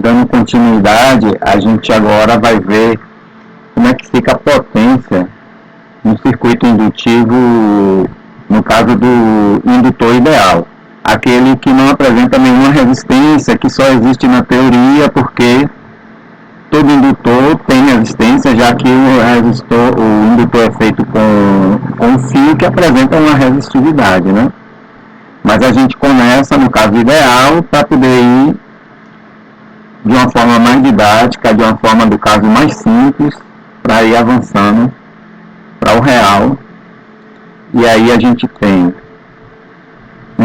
dando continuidade, a gente agora vai ver como é que fica a potência no circuito indutivo, no caso do indutor ideal. Aquele que não apresenta nenhuma resistência, que só existe na teoria, porque todo indutor tem resistência, já que o indutor é feito com um fio que apresenta uma resistividade, né? Mas a gente começa no caso ideal para poder ir de uma forma mais didática, de uma forma do caso mais simples, para ir avançando para o real. E aí a gente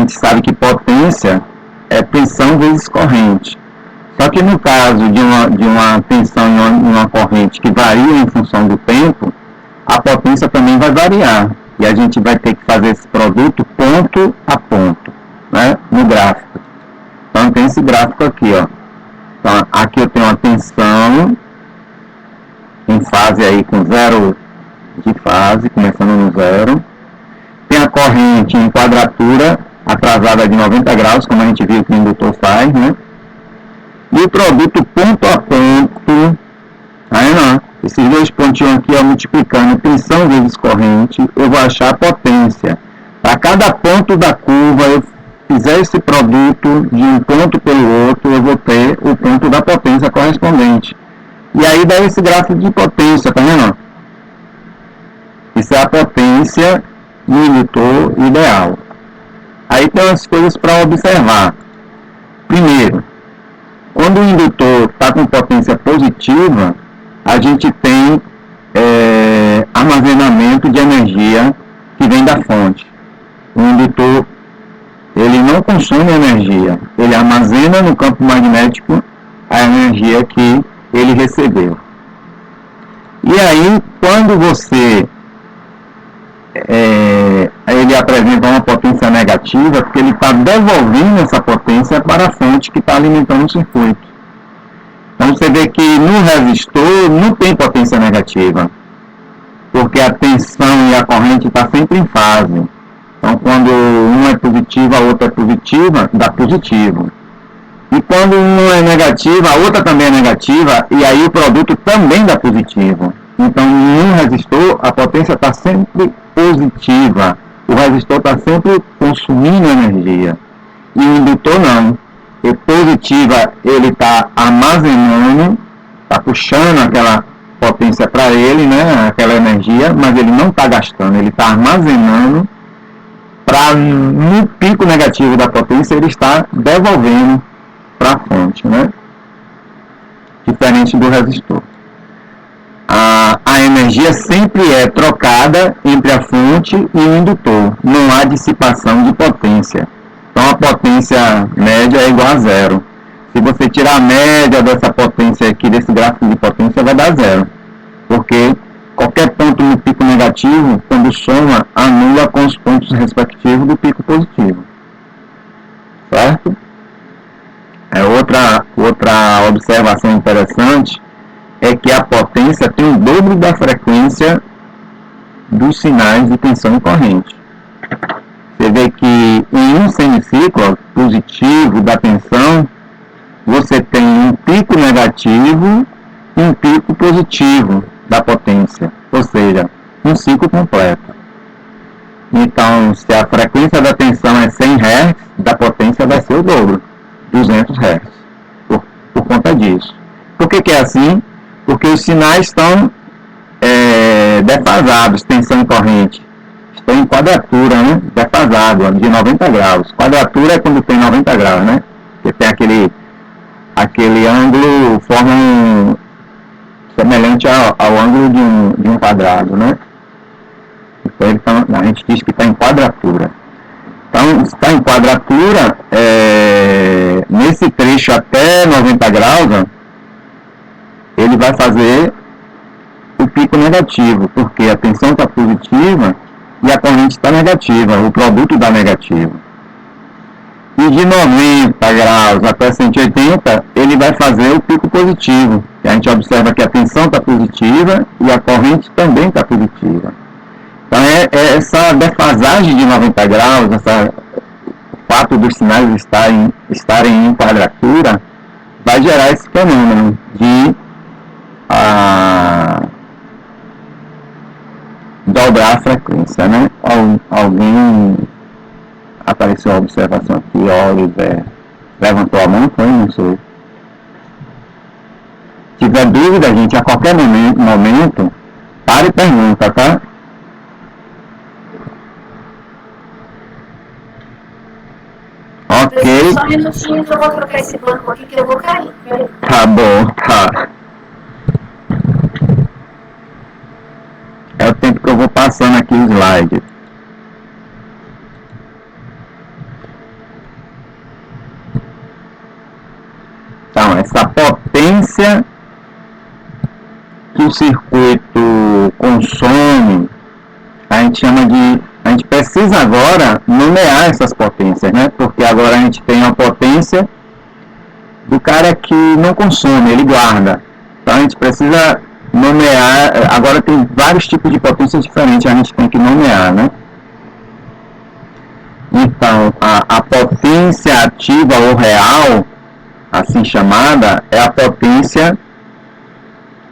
sabe que potência é tensão vezes corrente. Só que no caso de uma tensão em uma corrente que varia em função do tempo, a potência também vai variar. E a gente vai ter que fazer esse produto ponto a ponto, né, no gráfico. Então tem esse gráfico aqui, ó. Então, aqui eu tenho uma tensão em fase aí com zero de fase, começando no zero. Tem a corrente em quadratura atrasada de 90 graus, como a gente viu que o indutor faz, né? E o produto ponto a ponto, aí não, esses dois pontinhos aqui, ó, multiplicando tensão vezes corrente, eu vou achar a potência. Para cada ponto da curva, eu fizer esse produto de um ponto pelo outro, eu vou ter o ponto da potência correspondente. E aí dá esse gráfico de potência, tá vendo? Isso é a potência do indutor ideal. Aí tem umas coisas para observar. Primeiro, quando o indutor está com potência positiva, a gente tem armazenamento de energia que vem da fonte. O indutor, ele não consome energia, ele armazena no campo magnético a energia que ele recebeu. E aí, quando ele apresenta uma potência negativa, porque ele está devolvendo essa potência para a fonte que está alimentando o circuito. Então você vê que no resistor não tem potência negativa, porque a tensão e a corrente está sempre em fase. Então quando um é positivo, a outra é positiva, dá positivo. E quando um é negativa, a outra também é negativa, e aí o produto também dá positivo. Então em um resistor a potência está sempre positiva, o resistor está sempre consumindo energia. E o indutor não. E positiva, ele está armazenando, está puxando aquela potência para ele, né, aquela energia, mas ele não está gastando, ele está armazenando para no pico negativo da potência ele está devolvendo para a fonte, né? Diferente do resistor. A energia sempre é trocada entre a fonte e o indutor. Não há dissipação de potência. Então a potência média é igual a zero. Se você tirar a média dessa potência aqui, desse gráfico de potência, vai dar zero. Porque qualquer ponto no pico negativo, quando soma, anula com os pontos respectivos do pico positivo. Certo? Outra observação interessante é que a potência tem o dobro da frequência dos sinais de tensão e corrente. Você vê que em um semiciclo positivo da tensão, você tem um pico negativo e um pico positivo da potência, ou seja, um ciclo completo. Então, se a frequência da tensão é 100 Hz, da potência vai ser o dobro, 200 Hz, por conta disso. Por que é assim? Porque os sinais estão defasados, tensão e corrente. Estão em quadratura, né? Defasado, de 90 graus. Quadratura é quando tem 90 graus, né? Porque tem aquele ângulo, forma semelhante ao ângulo de um quadrado, né? Então a gente diz que está em quadratura. Então, se está em quadratura, nesse trecho até 90 graus, ó, ele vai fazer o pico negativo, porque a tensão está positiva e a corrente está negativa, o produto dá negativo. E de 90 graus até 180, ele vai fazer o pico positivo. E a gente observa que a tensão está positiva e a corrente também está positiva. Então essa defasagem de 90 graus, o fato dos sinais estarem em quadratura, vai gerar esse fenômeno de dobrar a frequência, né? Alguém apareceu a observação aqui, Oliver levantou a mão, foi? Não sei. Se tiver dúvida, gente, a qualquer momento pare e pergunta, tá? Ok. Só um minutinho que eu vou trocar esse banco aqui que eu vou cair. Tá bom, tá. É o tempo que eu vou passando aqui o slide. Então, essa potência que o circuito consome, a gente precisa agora nomear essas potências, né? Porque agora a gente tem a potência do cara que não consome, ele guarda. Então a gente precisa nomear, agora tem vários tipos de potências diferentes, a gente tem que nomear, né? Então, a potência ativa ou real, assim chamada, é a potência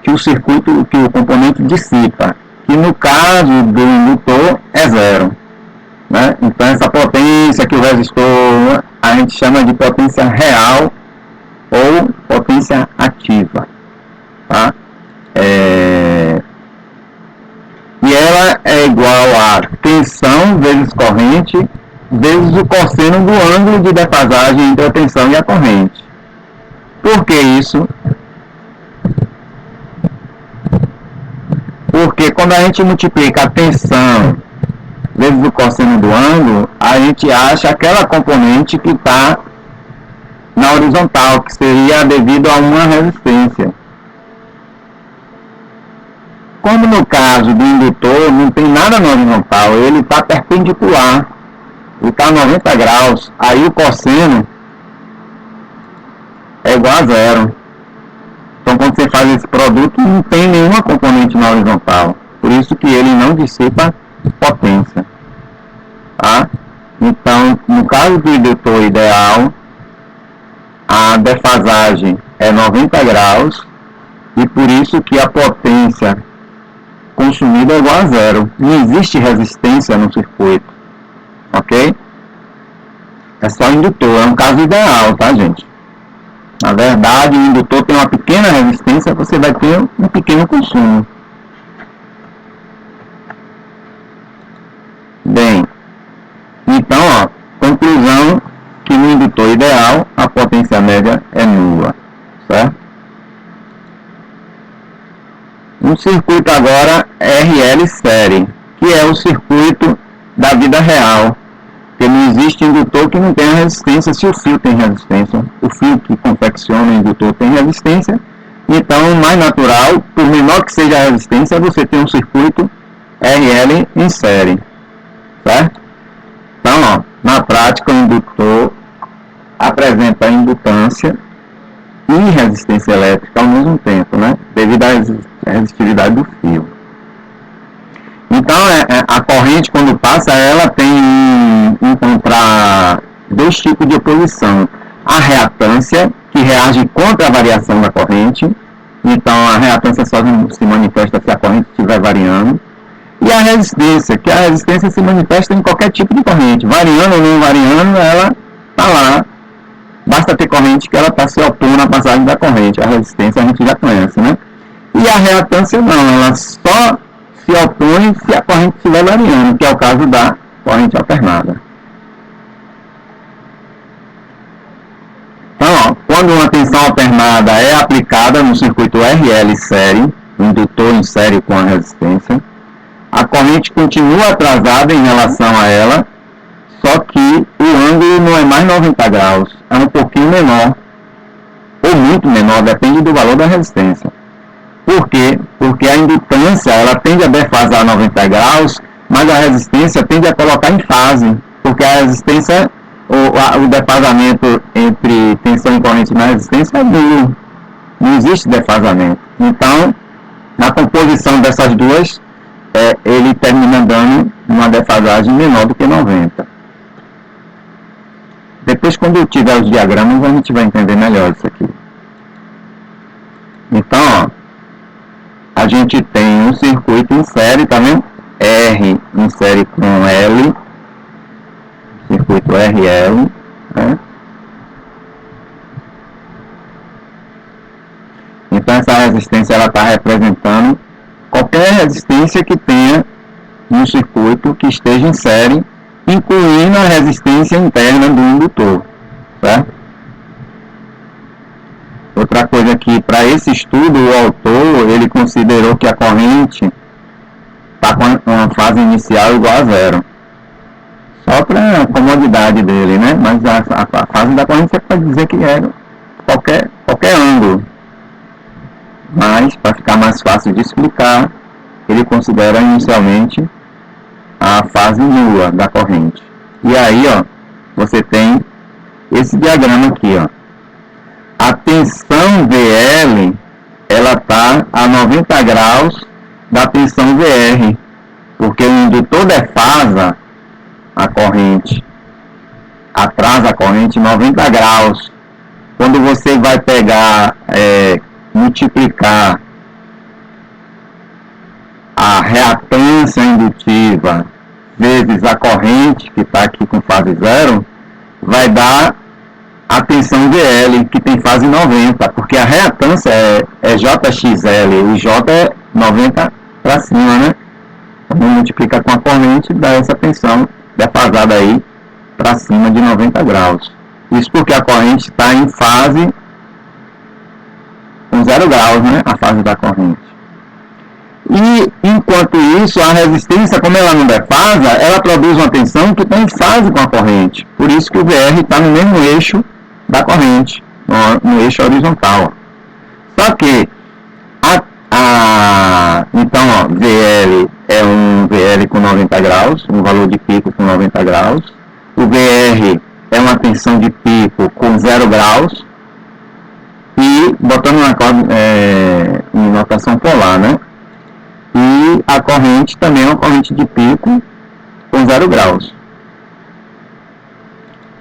que o circuito, que o componente dissipa, que no caso do indutor é zero, né? Então essa potência que o resistor, a gente chama de potência real ou potência ativa, tá? E ela é igual a tensão vezes corrente vezes o cosseno do ângulo de defasagem entre a tensão e a corrente. Por que isso? Porque quando a gente multiplica a tensão vezes o cosseno do ângulo, a gente acha aquela componente que está na horizontal, que seria devido a uma resistência. Como no caso do indutor não tem nada na horizontal, ele está perpendicular, ele está a 90 graus, aí o cosseno é igual a zero. Então quando você faz esse produto não tem nenhuma componente na horizontal, por isso que ele não dissipa potência, tá? Então no caso do indutor ideal, a defasagem é 90 graus e por isso que a potência consumida é igual a zero. Não existe resistência no circuito, ok? É só indutor, é um caso ideal, tá, gente? Na verdade, o indutor tem uma pequena resistência, você vai ter um pequeno consumo. Bem, então, ó, conclusão que no indutor ideal a potência média é nula, certo? Um circuito agora RL série, que é o circuito da vida real, porque não existe indutor que não tenha resistência se o fio tem resistência. O fio que confecciona o indutor tem resistência, então o mais natural, por menor que seja a resistência, você tem um circuito RL em série, certo? Então, ó, na prática o indutor apresenta indutância e resistência elétrica ao mesmo tempo, né? Devido à resistividade do fio. Então, a corrente, quando passa, ela tem encontrar dois tipos de oposição. A reatância, que reage contra a variação da corrente. Então, a reatância só se manifesta se a corrente estiver variando. E a resistência, que a resistência se manifesta em qualquer tipo de corrente. Variando ou não variando, ela está lá. Basta ter corrente que ela está se opondo à passagem da corrente. A resistência a gente já conhece, né? E a reatância não, ela só se opõe se a corrente estiver variando, que é o caso da corrente alternada. Então, ó, quando uma tensão alternada é aplicada no circuito RL série, indutor em série com a resistência, a corrente continua atrasada em relação a ela, só que o ângulo não é mais 90 graus, é um pouquinho menor, ou muito menor, depende do valor da resistência. Por quê? Porque a indutância ela tende a defasar 90 graus, mas a resistência tende a colocar em fase, porque a resistência, o defasamento entre tensão e corrente na resistência é nulo, não existe defasamento. Então, na composição dessas duas, ele termina dando uma defasagem menor do que 90. Depois, quando eu tiver os diagramas, a gente vai entender melhor isso aqui. Então, ó, a gente tem um circuito em série, tá vendo? R em série com L, circuito RL, né? Então essa resistência ela está representando qualquer resistência que tenha no circuito que esteja em série, incluindo a resistência interna do indutor, certo? Outra coisa que para esse estudo o autor ele considerou que a corrente está com uma fase inicial igual a zero, só para a comodidade dele, né? Mas a fase da corrente você pode dizer que é qualquer ângulo, mas para ficar mais fácil de explicar, ele considera inicialmente a fase nula da corrente. E aí, ó, você tem esse diagrama aqui, ó. A tensão VL, ela está a 90 graus da tensão VR, porque o indutor defasa a corrente, atrasa a corrente 90 graus. Quando você vai pegar, multiplicar a reatância indutiva vezes a corrente, que está aqui com fase zero, vai dar a tensão VL, que tem fase 90, porque a reatância é JXL, o J é 90 para cima, né? Quando multiplica com a corrente, dá essa tensão defasada aí para cima de 90 graus. Isso porque a corrente está em fase com 0 graus, né? A fase da corrente. E, enquanto isso, a resistência, como ela não defasa, ela produz uma tensão que está em fase com a corrente. Por isso que o VR está no mesmo eixo da corrente, no eixo horizontal. Só que, então, ó, VL é um VL com 90 graus, um valor de pico com 90 graus. O VR é uma tensão de pico com 0 graus. E, botando em notação polar, né? E a corrente também é uma corrente de pico com 0 graus.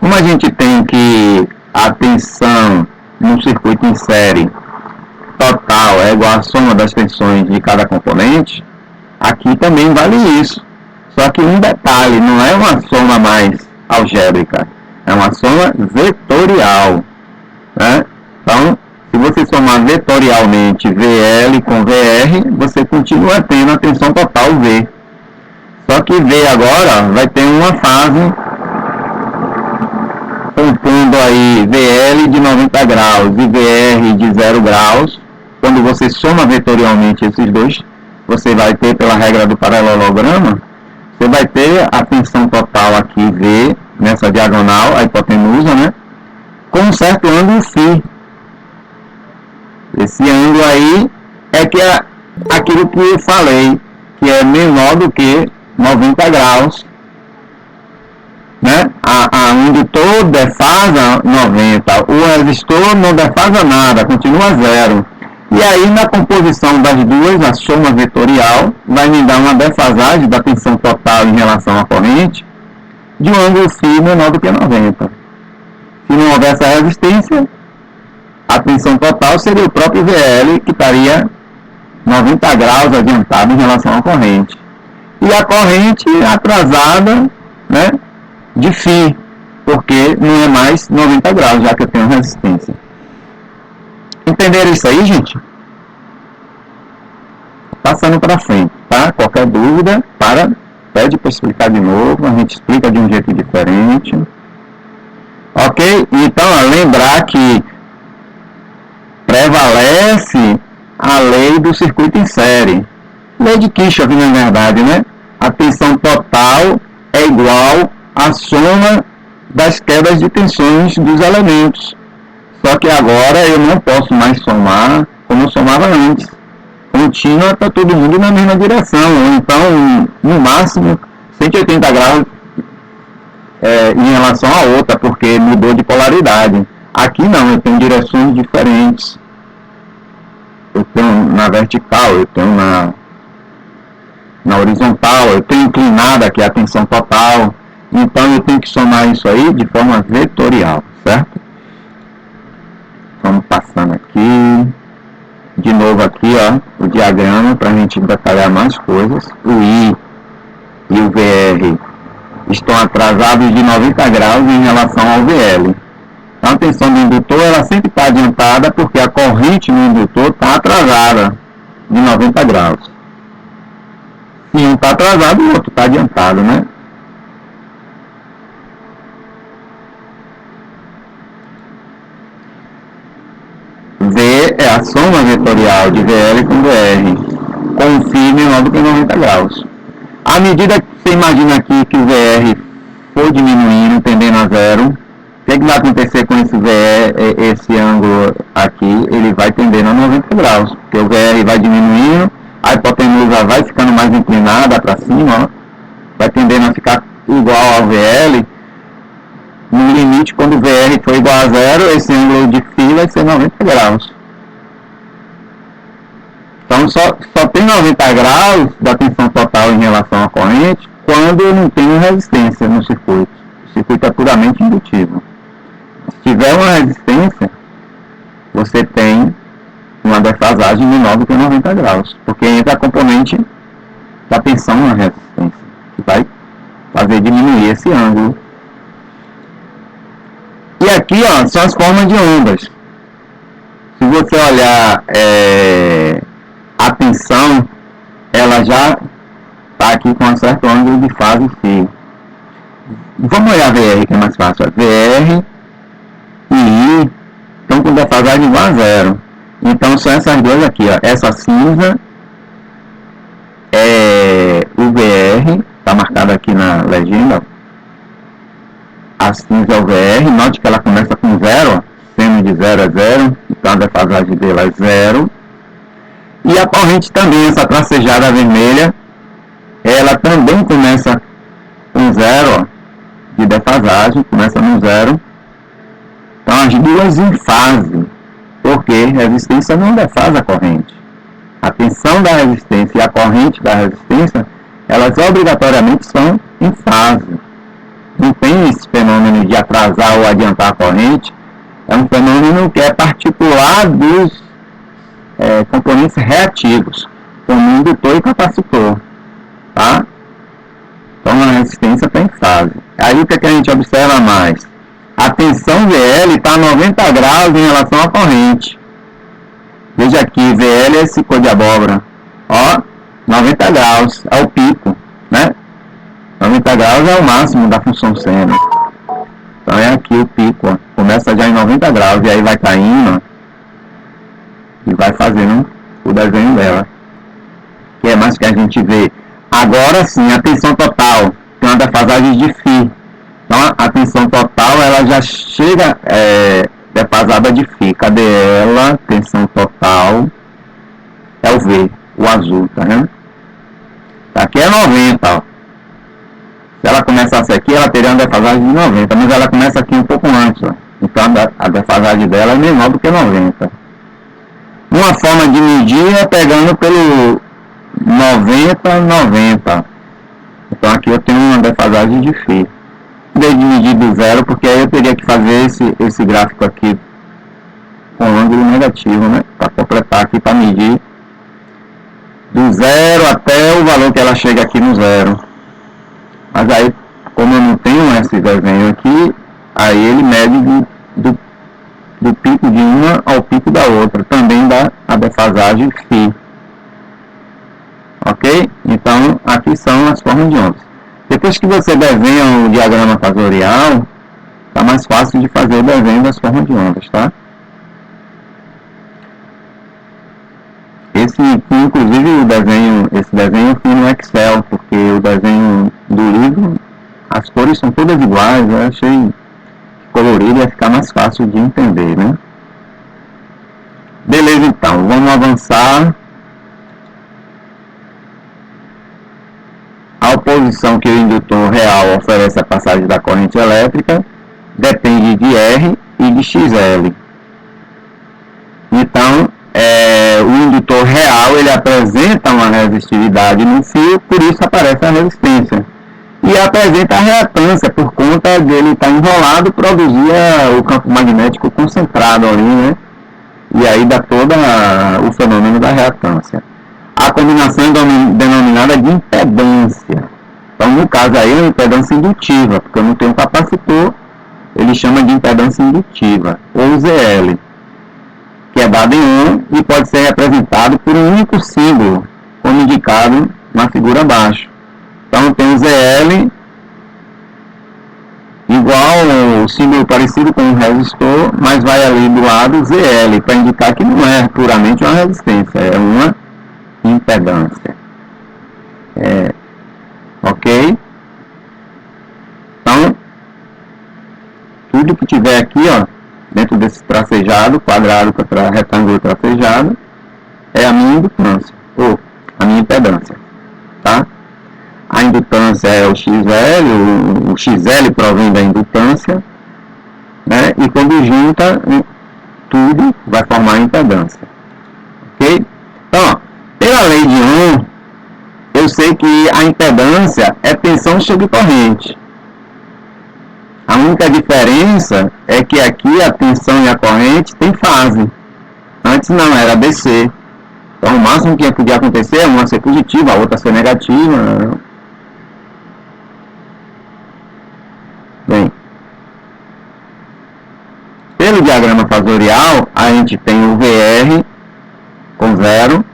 Como a gente tem que a tensão no circuito em série total é igual à soma das tensões de cada componente, aqui também vale isso. Só que um detalhe, não é uma soma mais algébrica, é uma soma vetorial, né? Então, se você somar vetorialmente VL com VR, você continua tendo a tensão total V. Só que V agora vai ter uma fase compondo aí VL de 90 graus e VR de 0 graus. Quando você soma vetorialmente esses dois, você vai ter, pela regra do paralelograma, você vai ter a tensão total aqui V, nessa diagonal, a hipotenusa, né? Com um certo ângulo φ. Esse ângulo aí é que é aquilo que eu falei, que é menor do que 90 graus, né? A indutor defasa 90, o resistor não defasa nada, continua zero. E aí, na composição das duas, a soma vetorial vai me dar uma defasagem da tensão total em relação à corrente de um ângulo φ menor do que 90. Se não houvesse a resistência, a tensão total seria o próprio VL, que estaria 90 graus adiantado em relação à corrente. E a corrente atrasada, né, de φ, porque não é mais 90 graus, já que eu tenho resistência. Entenderam isso aí, gente? Passando para frente, tá? Qualquer dúvida, pede para explicar de novo, a gente explica de um jeito diferente. Ok? Então, lembrar que prevalece a lei do circuito em série. Lei de Kirchhoff, na verdade, né? A tensão total é igual à soma das quedas de tensões dos elementos. Só que agora eu não posso mais somar como eu somava antes. Contínua está todo mundo na mesma direção. Ou então, no máximo, 180 graus em relação à outra, porque mudou de polaridade. Aqui não, eu tenho direções diferentes. Eu tenho na vertical, eu tenho na horizontal, eu tenho inclinada, que é a tensão total. Então eu tenho que somar isso aí de forma vetorial, certo? Vamos passando aqui de novo aqui, ó, o diagrama para a gente detalhar mais coisas. O I e o VR estão atrasados de 90 graus em relação ao VL. Então a tensão do indutor ela sempre está adiantada porque a corrente no indutor está atrasada de 90 graus. Se um está atrasado, o outro está adiantado, né? V é a soma vetorial de VL com VR, com um φ menor do que 90 graus. À medida que você imagina aqui que o VR for diminuindo, tendendo a zero, o que vai acontecer com esse VR, esse ângulo aqui? Ele vai tendendo a 90 graus, porque o VR vai diminuindo, a hipotenusa vai ficando mais inclinada para cima, ó, vai tendendo a ficar igual ao VL. No limite, quando o VR for igual a zero, esse ângulo de φ vai ser 90 graus. Então só tem 90 graus da tensão total em relação à corrente quando eu não tenho resistência no circuito. O circuito é puramente indutivo. Se tiver uma resistência, você tem uma defasagem menor do que 90 graus, porque entra a componente da tensão na resistência, que vai fazer diminuir esse ângulo. E aqui, ó, são as formas de ondas. Se você olhar a tensão, ela já está aqui com um certo ângulo de fase φ. Vamos olhar VR, que é mais fácil. VR e I estão com defasagem igual a zero. Então são essas duas aqui, ó. Essa cinza é o VR, está marcado aqui na legenda. A cinza é o VR, note que ela começa com zero, seno de 0 é 0, então a defasagem dela é 0. E a corrente também, essa tracejada vermelha, ela também começa com 0 de defasagem, começa no 0. Então as duas em fase, porque resistência não defasa a corrente. A tensão da resistência e a corrente da resistência, elas obrigatoriamente são em fase. Não tem esse fenômeno de atrasar ou adiantar a corrente, é um fenômeno que é particular dos componentes reativos, como indutor e capacitor, tá? Então a resistência está em fase. Aí o que a gente observa mais? A tensão VL está a 90 graus em relação à corrente. Veja aqui, VL é esse cor de abóbora, ó, 90 graus, é o pico, né? 90 graus é o máximo da função seno. Então é aqui o pico, ó. Começa já em 90 graus e aí vai caindo, ó, e vai fazendo o desenho dela. Que é mais que a gente vê. Agora sim, a tensão total tem uma defasagem de φ. Então a tensão total ela já chega defasada de φ. Cadê ela? Tensão total é o V, o azul, tá vendo? Aqui é 90, ó. Se ela começasse aqui, ela teria uma defasagem de 90, mas ela começa aqui um pouco antes, ó. Então a defasagem dela é menor do que 90. Uma forma de medir é pegando pelo 90. Então aqui eu tenho uma defasagem de φ. De medir do zero, porque aí eu teria que fazer esse gráfico aqui com ângulo negativo, né? Para completar aqui, para medir do zero até o valor que ela chega aqui no zero. Mas aí, como eu não tenho esse desenho aqui, aí ele mede do pico de uma ao pico da outra. Também dá a defasagem φ. Ok? Então, aqui são as formas de ondas. Depois que você desenha o diagrama fasorial, está mais fácil de fazer o desenho das formas de ondas, tá? Inclusive esse desenho eu fiz no Excel, porque o desenho do livro, as cores são todas iguais, eu achei que colorido ia ficar mais fácil de entender, né? Beleza, então, vamos avançar. A oposição que o indutor real oferece à passagem da corrente elétrica depende de R e de XL. Então, o indutor real ele apresenta uma resistividade no fio, por isso aparece a resistência. E apresenta a reatância, por conta dele estar enrolado, produzia o campo magnético concentrado ali, né? E aí dá todo o fenômeno da reatância. A combinação é denominada de impedância. Então, no caso aí, é uma impedância indutiva, porque eu não tenho capacitor, ele chama de impedância indutiva, ou ZL, que é dado em ohm e pode ser representado por um único símbolo, como indicado na figura abaixo. Então, tem o ZL igual o símbolo parecido com um resistor, mas vai ali do lado ZL, para indicar que não é puramente uma resistência, é uma impedância. Ok? Então, tudo que tiver aqui, ó, dentro desse tracejado, quadrado, retângulo tracejado, é a minha indutância, ou a minha impedância, tá? A indutância é o XL, o XL provém da indutância, né? E quando junta, tudo vai formar a impedância, ok? Então, ó, pela lei de Ohm, eu sei que a impedância é tensão sobre corrente. A única diferença é que aqui a tensão e a corrente tem fase. Antes não, era DC. Então o máximo que podia acontecer é uma ser positiva, a outra ser negativa. Bem, pelo diagrama fasorial, a gente tem o VR com 0,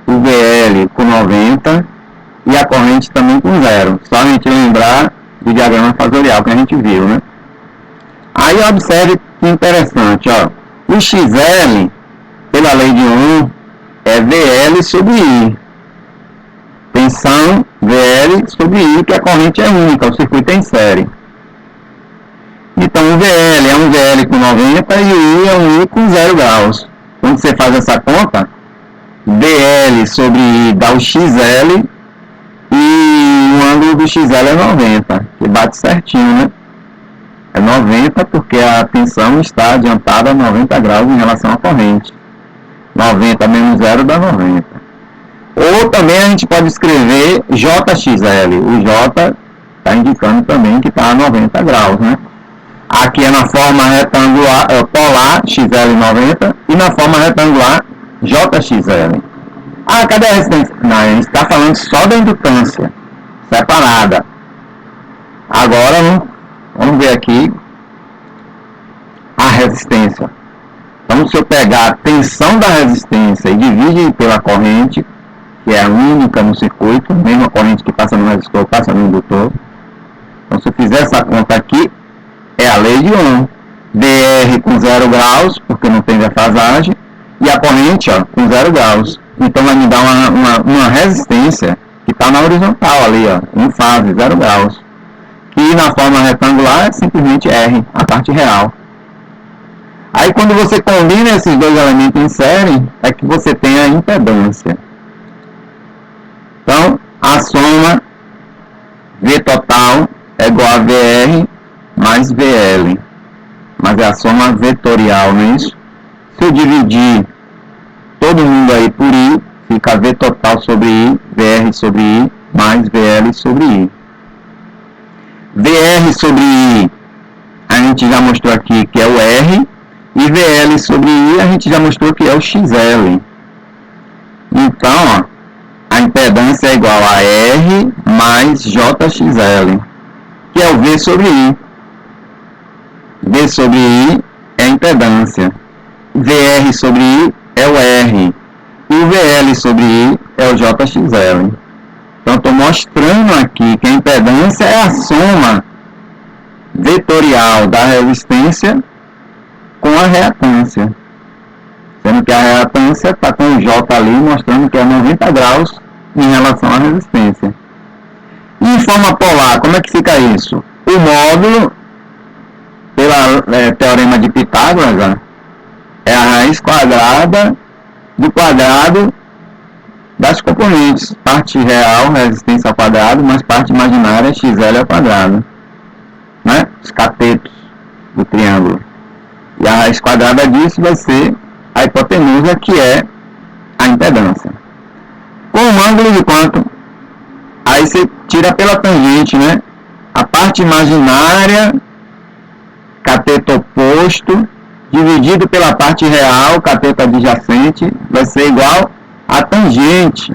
o VL com 90 e a corrente também com 0. Só a gente lembrar do diagrama fasorial que a gente viu, né? Aí observe que interessante, ó. O XL, pela lei de Ohm, é VL sobre I. Tensão VL sobre I, que a corrente é única, o circuito é em série. Então o VL é um VL com 90 e o I é um I com 0 graus. Quando você faz essa conta, VL sobre I dá o XL e o ângulo do XL é 90, que bate certinho, né? É 90 porque a tensão está adiantada a 90 graus em relação à corrente. 90 menos 0 dá 90. Ou também a gente pode escrever JXL. O J está indicando também que está a 90 graus, né? Aqui é na forma retangular, polar, XL 90, e na forma retangular, JXL. Ah, cadê a resistência? Não, a gente está falando só da indutância, separada. Agora, vamos ver aqui a resistência. Então, se eu pegar a tensão da resistência e dividir pela corrente, que é a única no circuito, mesmo a corrente que passa no resistor, passa no indutor. Então, se eu fizer essa conta aqui, é a lei de Ohm. DR com 0 graus, porque não tem defasagem, e a corrente, ó, com 0 graus. Então vai me dar uma resistência que está na horizontal ali, ó, em fase, 0 graus. Que na forma retangular é simplesmente R, a parte real. Aí quando você combina esses dois elementos em série, é que você tem a impedância. Então, a soma V total é igual a VR mais VL. Mas é a soma vetorial, não é isso? Se eu dividir todo mundo aí por I, fica V total sobre I, VR sobre I, mais VL sobre I. VR sobre I, a gente já mostrou aqui que é o R, e VL sobre I, a gente já mostrou que é o XL. Então, ó, a impedância é igual a R mais JXL, que é o V sobre I. V sobre I é a impedância. VR sobre I é o R. E o VL sobre I é o JXL. Então, estou mostrando aqui que a impedância é a soma vetorial da resistência com a reatância. Sendo que a reatância está com o J ali, mostrando que é 90 graus em relação à resistência. E em forma polar, como é que fica isso? O módulo, pelo teorema de Pitágoras, é a raiz quadrada do quadrado das componentes. Parte real, resistência ao quadrado, mais parte imaginária, XL ao quadrado. Né? Os catetos do triângulo. E a raiz quadrada disso vai ser a hipotenusa, que é a impedância. Com um ângulo de quanto? Aí você tira pela tangente, né? A parte imaginária, cateto oposto, dividido pela parte real, cateto adjacente, vai ser igual a tangente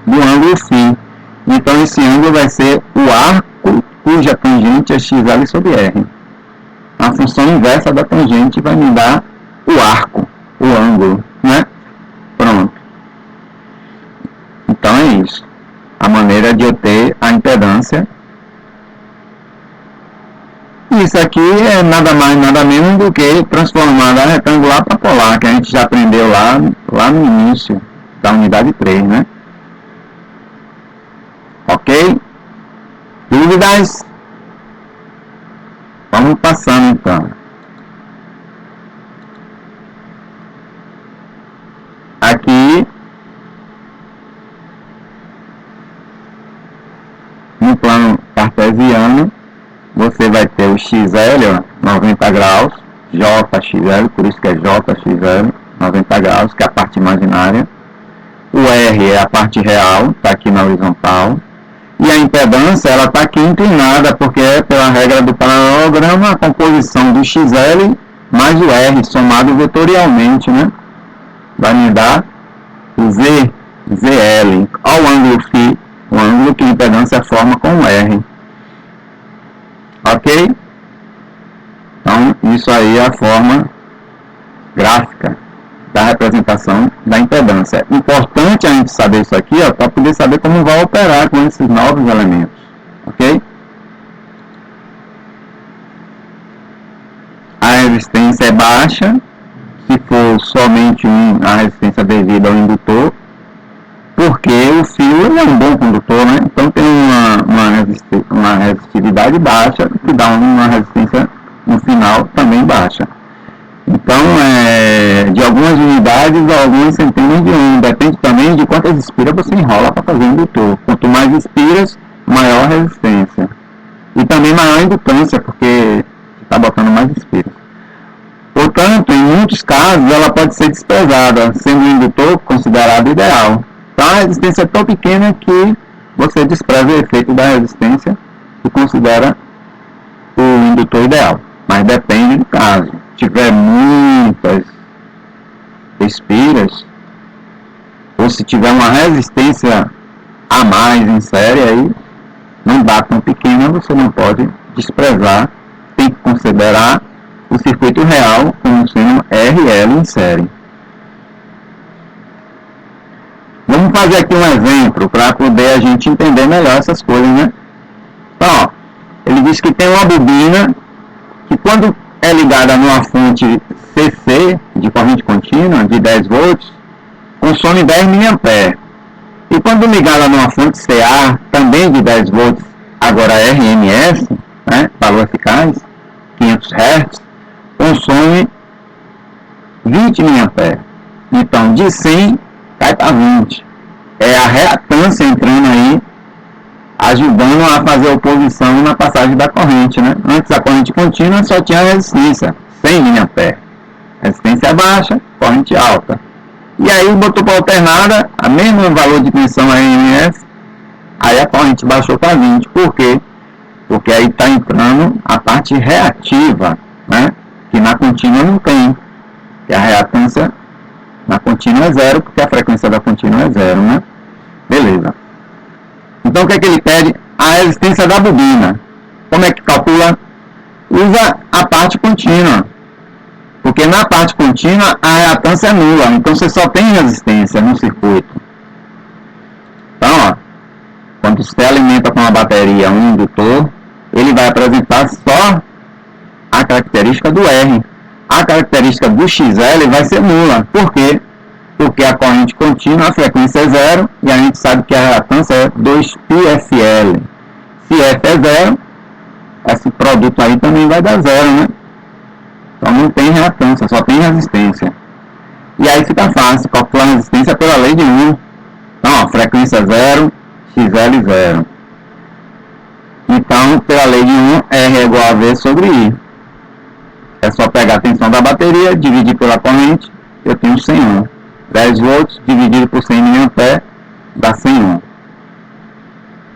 do ângulo φ. Então esse ângulo vai ser o arco cuja tangente é xl sobre r. A função inversa da tangente vai me dar o arco, o ângulo, né? Pronto. Então é isso. A maneira de eu ter a impedância. Isso aqui é nada mais, nada menos do que transformar da retangular para polar, que a gente já aprendeu lá no início da unidade 3, né? Ok? Dúvidas? Vamos passando então. Aqui no plano cartesiano você vai ter o XL, 90 graus, JXL, por isso que é JXL, 90 graus, que é a parte imaginária. O R é a parte real, está aqui na horizontal. E a impedância, ela está aqui inclinada, porque é pela regra do paralelograma, a composição do XL mais o R, somado vetorialmente, né? Vai me dar o ZL, ao ângulo φ, o ângulo que a impedância forma com o R. Ok? Então, isso aí é a forma gráfica da representação da impedância. Importante a gente saber isso aqui, para poder saber como vai operar com esses novos elementos. Ok? A resistência é baixa, se for somente a resistência devida ao indutor, porque o fio é um bom condutor, né? Então tem uma resistividade baixa, que dá uma resistência no final também baixa. Então, de algumas unidades a algumas centenas de ohms, depende também de quantas espiras você enrola para fazer o indutor. Quanto mais espiras, maior resistência. E também maior indutância, porque está botando mais espiras. Portanto, em muitos casos, ela pode ser desprezada, sendo o indutor considerado ideal. Então, a resistência é tão pequena que você despreza o efeito da resistência e considera o indutor ideal. Mas depende do caso. Se tiver muitas espiras, ou se tiver uma resistência a mais em série, aí não dá tão pequena, você não pode desprezar, tem que considerar o circuito real como sendo RL em série. Vamos fazer aqui um exemplo para poder a gente entender melhor essas coisas, né? Então, ó, ele diz que tem uma bobina que quando é ligada numa fonte CC de corrente contínua de 10 volts, consome 10 mA. E quando ligada numa fonte CA, também de 10 volts, agora RMS, né, valor eficaz, 500 Hz, consome 20 mA. Então, de 100 cai para 20. É a reatância entrando aí, ajudando a fazer oposição na passagem da corrente, né? Antes a corrente contínua só tinha resistência, 100 mA. Resistência baixa, corrente alta. E aí botou para alternada, a mesma valor de tensão RMS, aí a corrente baixou para 20. Por quê? Porque aí está entrando a parte reativa, né? Que na contínua não tem. Que a reatância na contínua é zero, porque a frequência da contínua é zero, né? Beleza. Então o que é que ele pede? A resistência da bobina. Como é que calcula? Usa a parte contínua. Porque na parte contínua a reatância é nula. Então você só tem resistência no circuito. Então, ó, quando você alimenta com a bateria um indutor, ele vai apresentar só a característica do R. A característica do XL vai ser nula. Por quê? Porque a corrente contínua, a frequência é zero, e a gente sabe que a reatância é 2πfL. Se F é zero, esse produto aí também vai dar zero, né? Então não tem reatância, só tem resistência. E aí fica fácil, calcular a resistência pela lei de Ohm. Então, ó, frequência zero, XL zero. Então, pela lei de Ohm, R é igual a V sobre I. É só pegar a tensão da bateria, dividir pela corrente, eu tenho 100 ohm. 10 volts dividido por 100 mA dá 100 ohm.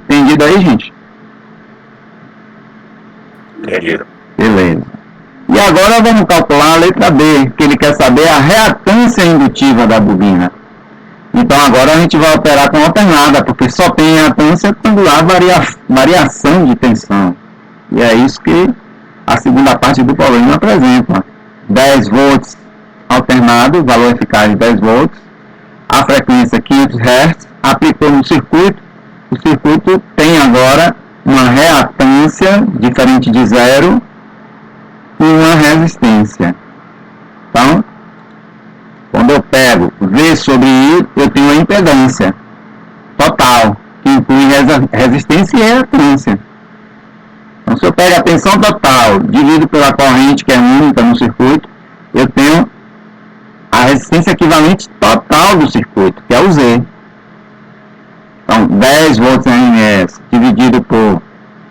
Entendido aí, gente? Entendido. Beleza. E E agora vamos calcular a letra B, que ele quer saber a reatância indutiva da bobina. Então agora a gente vai operar com alternada, porque só tem reatância quando há variação de tensão. E é isso que a segunda parte do problema apresenta. 10 volts alternado, valor eficaz de 10 volts, a frequência 500 Hz, aplicou no circuito, o circuito tem agora uma reatância diferente de zero e uma resistência. Então, quando eu pego V sobre I, eu tenho a impedância total, que inclui resistência e reatância. Então, se eu pego a tensão total, divido pela corrente, que é única no circuito, eu tenho a resistência equivalente total do circuito, que é o Z. Então, 10 volts em AMS dividido por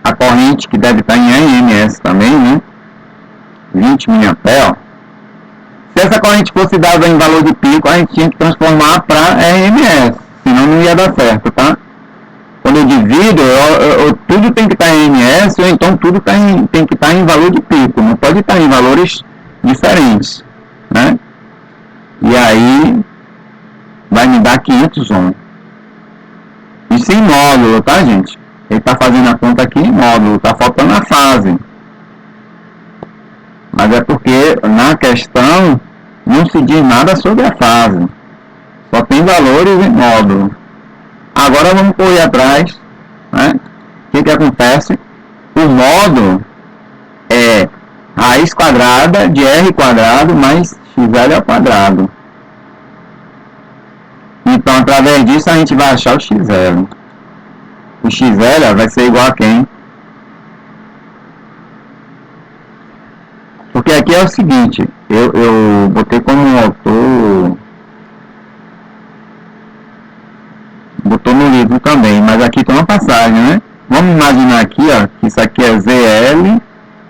a corrente, que deve estar em AMS também, né? 20 mA. Se essa corrente fosse dada em valor de pico, a gente tinha que transformar para RMS, senão não ia dar certo, tá? Quando eu divido, tudo tem que estar em RMS, ou então tudo tem que estar em valor de pico, não pode estar em valores diferentes, né? E aí vai me dar 500 ohms. Isso em módulo, tá, gente? Ele está fazendo a conta aqui em módulo, está faltando a fase. Mas é porque na questão não se diz nada sobre a fase. Só tem valores em módulo. Agora vamos correr atrás, né? O que acontece? O módulo é raiz quadrada de R quadrado mais XL ao quadrado. Então, através disso, a gente vai achar o XL. O XL vai ser igual a quem? Porque aqui é o seguinte, eu botei como autor, botou no livro também, mas aqui tem uma passagem, né? Vamos imaginar aqui, ó, que isso aqui é ZL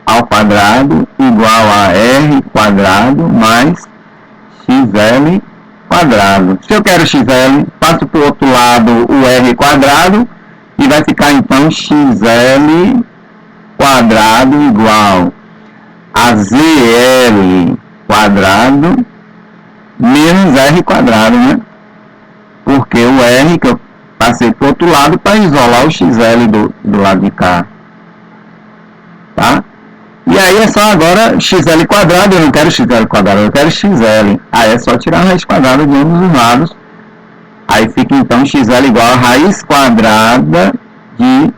ao quadrado igual a R quadrado mais XL quadrado. Se eu quero XL, passo para o outro lado o R quadrado e vai ficar então XL quadrado igual a ZL quadrado menos R quadrado, né? Porque o R que eu passei para o outro lado para isolar o XL do lado de cá. Tá? E aí é só agora XL quadrado, eu não quero XL quadrado, eu quero XL. Aí é só tirar a raiz quadrada de ambos os lados. Aí fica então XL igual a raiz quadrada de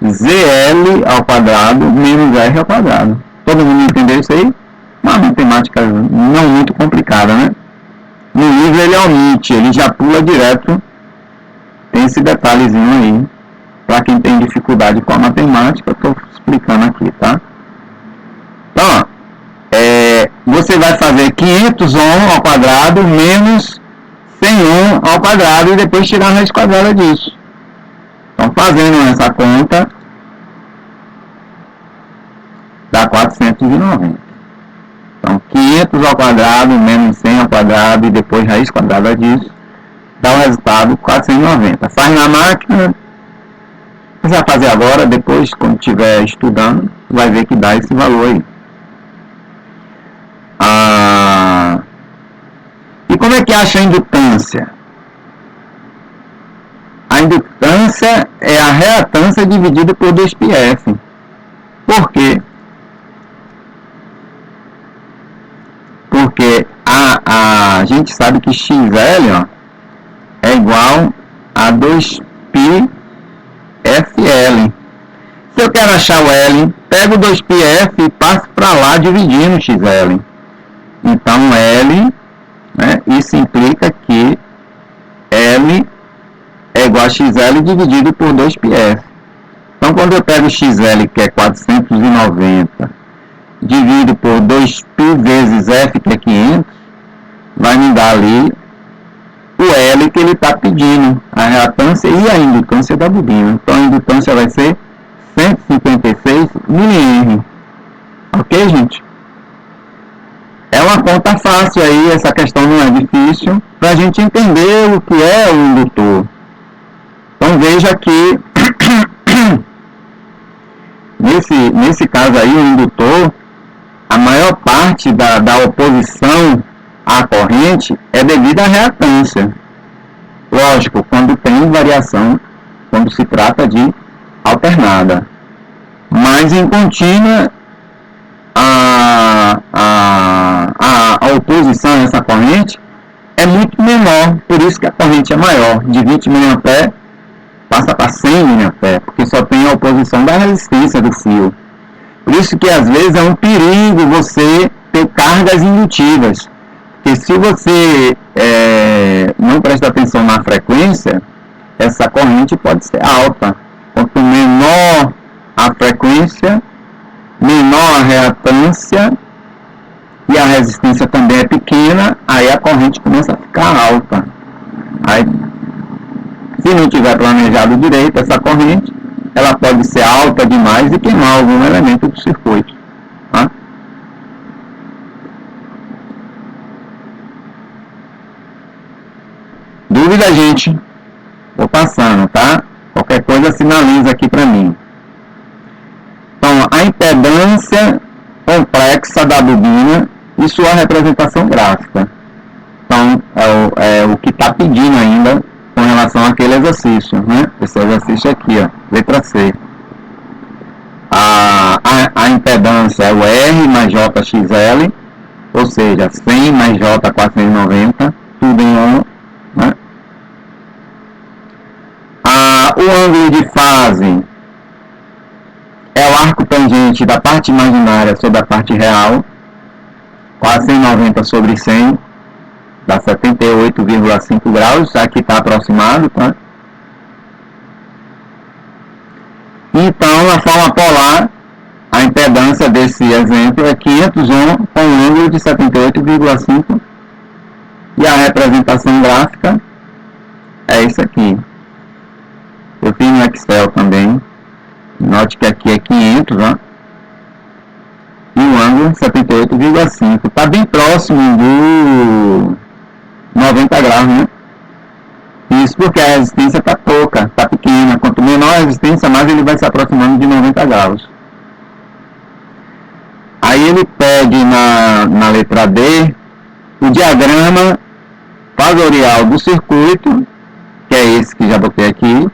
ZL ao quadrado menos R ao quadrado. Todo mundo entendeu isso aí? Uma matemática não muito complicada, né? No livro ele omite, ele já pula direto. Tem esse detalhezinho aí. Para quem tem dificuldade com a matemática, eu estou explicando aqui, tá? Então, ó, você vai fazer 500 ohms ao quadrado menos 100 ohms ao quadrado e depois tirar a raiz quadrada disso. Então, fazendo essa conta, dá 490. Então, 500 ao quadrado menos 100 ao quadrado e depois raiz quadrada disso, dá o resultado 490. Faz na máquina, você vai fazer agora, depois, quando estiver estudando, vai ver que dá esse valor aí. E como é que acha a indutância? A indutância é a reatância dividida por 2πf. Por quê? Porque a gente sabe que XL, ó, é igual a 2πfL. Se eu quero achar o L, pego o 2πf e passo para lá dividindo XL. Então L, né, isso implica que L é igual a XL dividido por 2πf. Então quando eu pego XL, que é 490, divido por 2π vezes F, que é 500, vai me dar ali o L que ele está pedindo, a reatância e a indutância da bobina. Então a indutância vai ser 156 mA. Ok, gente? É uma conta fácil aí, essa questão não é difícil, para a gente entender o que é o indutor. Então veja que nesse caso aí, o indutor, a maior parte da oposição à corrente é devido à reatância. Lógico, quando tem variação, quando se trata de alternada. Mas em contínua, a oposição a essa corrente é muito menor, por isso que a corrente é maior, de 20 mA passa para 100 mA, porque só tem a oposição da resistência do fio. Por isso que às vezes é um perigo você ter cargas indutivas, porque se você não presta atenção na frequência, essa corrente pode ser alta. Quanto menor a frequência, menor a reatância, e a resistência também é pequena, aí a corrente começa a ficar alta. Aí, se não tiver planejado direito essa corrente, ela pode ser alta demais e queimar algum elemento do circuito. Tá? Dúvida, gente? Vou passando, tá? Qualquer coisa sinaliza aqui para mim. Então, a impedância complexa da bobina e sua representação gráfica. Então, é o que está pedindo ainda com relação àquele exercício, né? Esse exercício aqui, ó, letra C. A impedância é o R mais JXL, ou seja, 100 mais J490, tudo em 1, né? O ângulo de fase é o arco tangente da parte imaginária sobre a parte real, 490 sobre 100, dá 78,5 graus, aqui está aproximado, tá? Então, na forma polar, a impedância desse exemplo é 500 ohm com um ângulo de 78,5 e a representação gráfica é isso aqui. Eu fiz no Excel também, note que aqui é 500, ó, e o ângulo 78,5, está bem próximo do 90 graus, né? Isso porque a resistência está pouca, está pequena. Quanto menor a resistência, mais ele vai se aproximando de 90 graus. Aí ele pede na letra D o diagrama fasorial do circuito, que é esse que já botei aqui.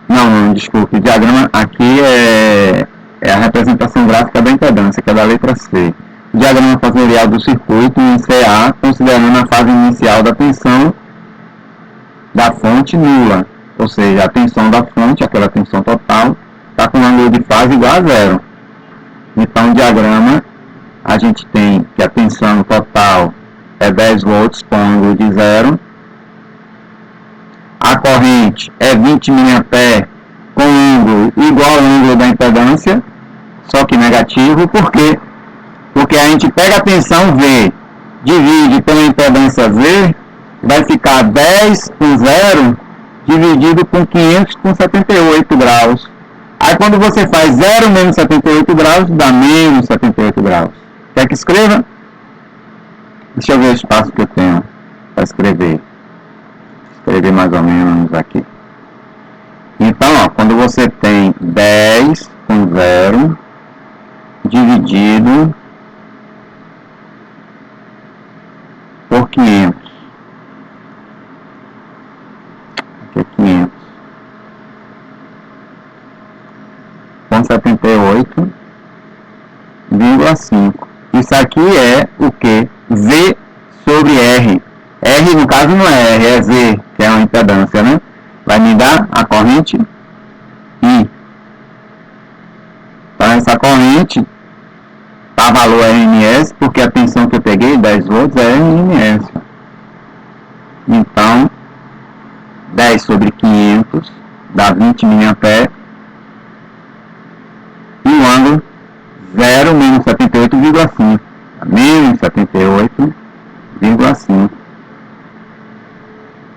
Não, desculpe, o diagrama aqui é a representação gráfica da impedância, que é da letra C. O diagrama fasorial do circuito em CA, considerando a fase inicial da tensão da fonte nula, ou seja, a tensão da fonte, aquela tensão total, está com um ângulo de fase igual a zero. Então, o diagrama, a gente tem que a tensão total é 10 volts com ângulo de zero. A corrente é 20 mA com ângulo igual ao ângulo da impedância, só que negativo. Por quê? Porque a gente pega a tensão V, divide pela impedância Z, vai ficar 10 com 0 dividido com 500 com 78 graus. Aí quando você faz 0 menos 78 graus, dá menos 78 graus. Quer que escreva? Deixa eu ver o espaço que eu tenho para escrever. Escrever mais ou menos aqui. Então, ó, quando você tem 10 com 0 dividido por 500. Aqui é 500. Com 78,5. Isso aqui é o que? Z sobre R. R no caso não é R, é Z, que é uma impedância, né? Vai me dar a corrente I. Então essa corrente tá valor RMS, porque a tensão que eu peguei, 10 volts, é RMS. Então 10 sobre 500 dá 20 mA e o ângulo 0 menos 78,5, menos 78,5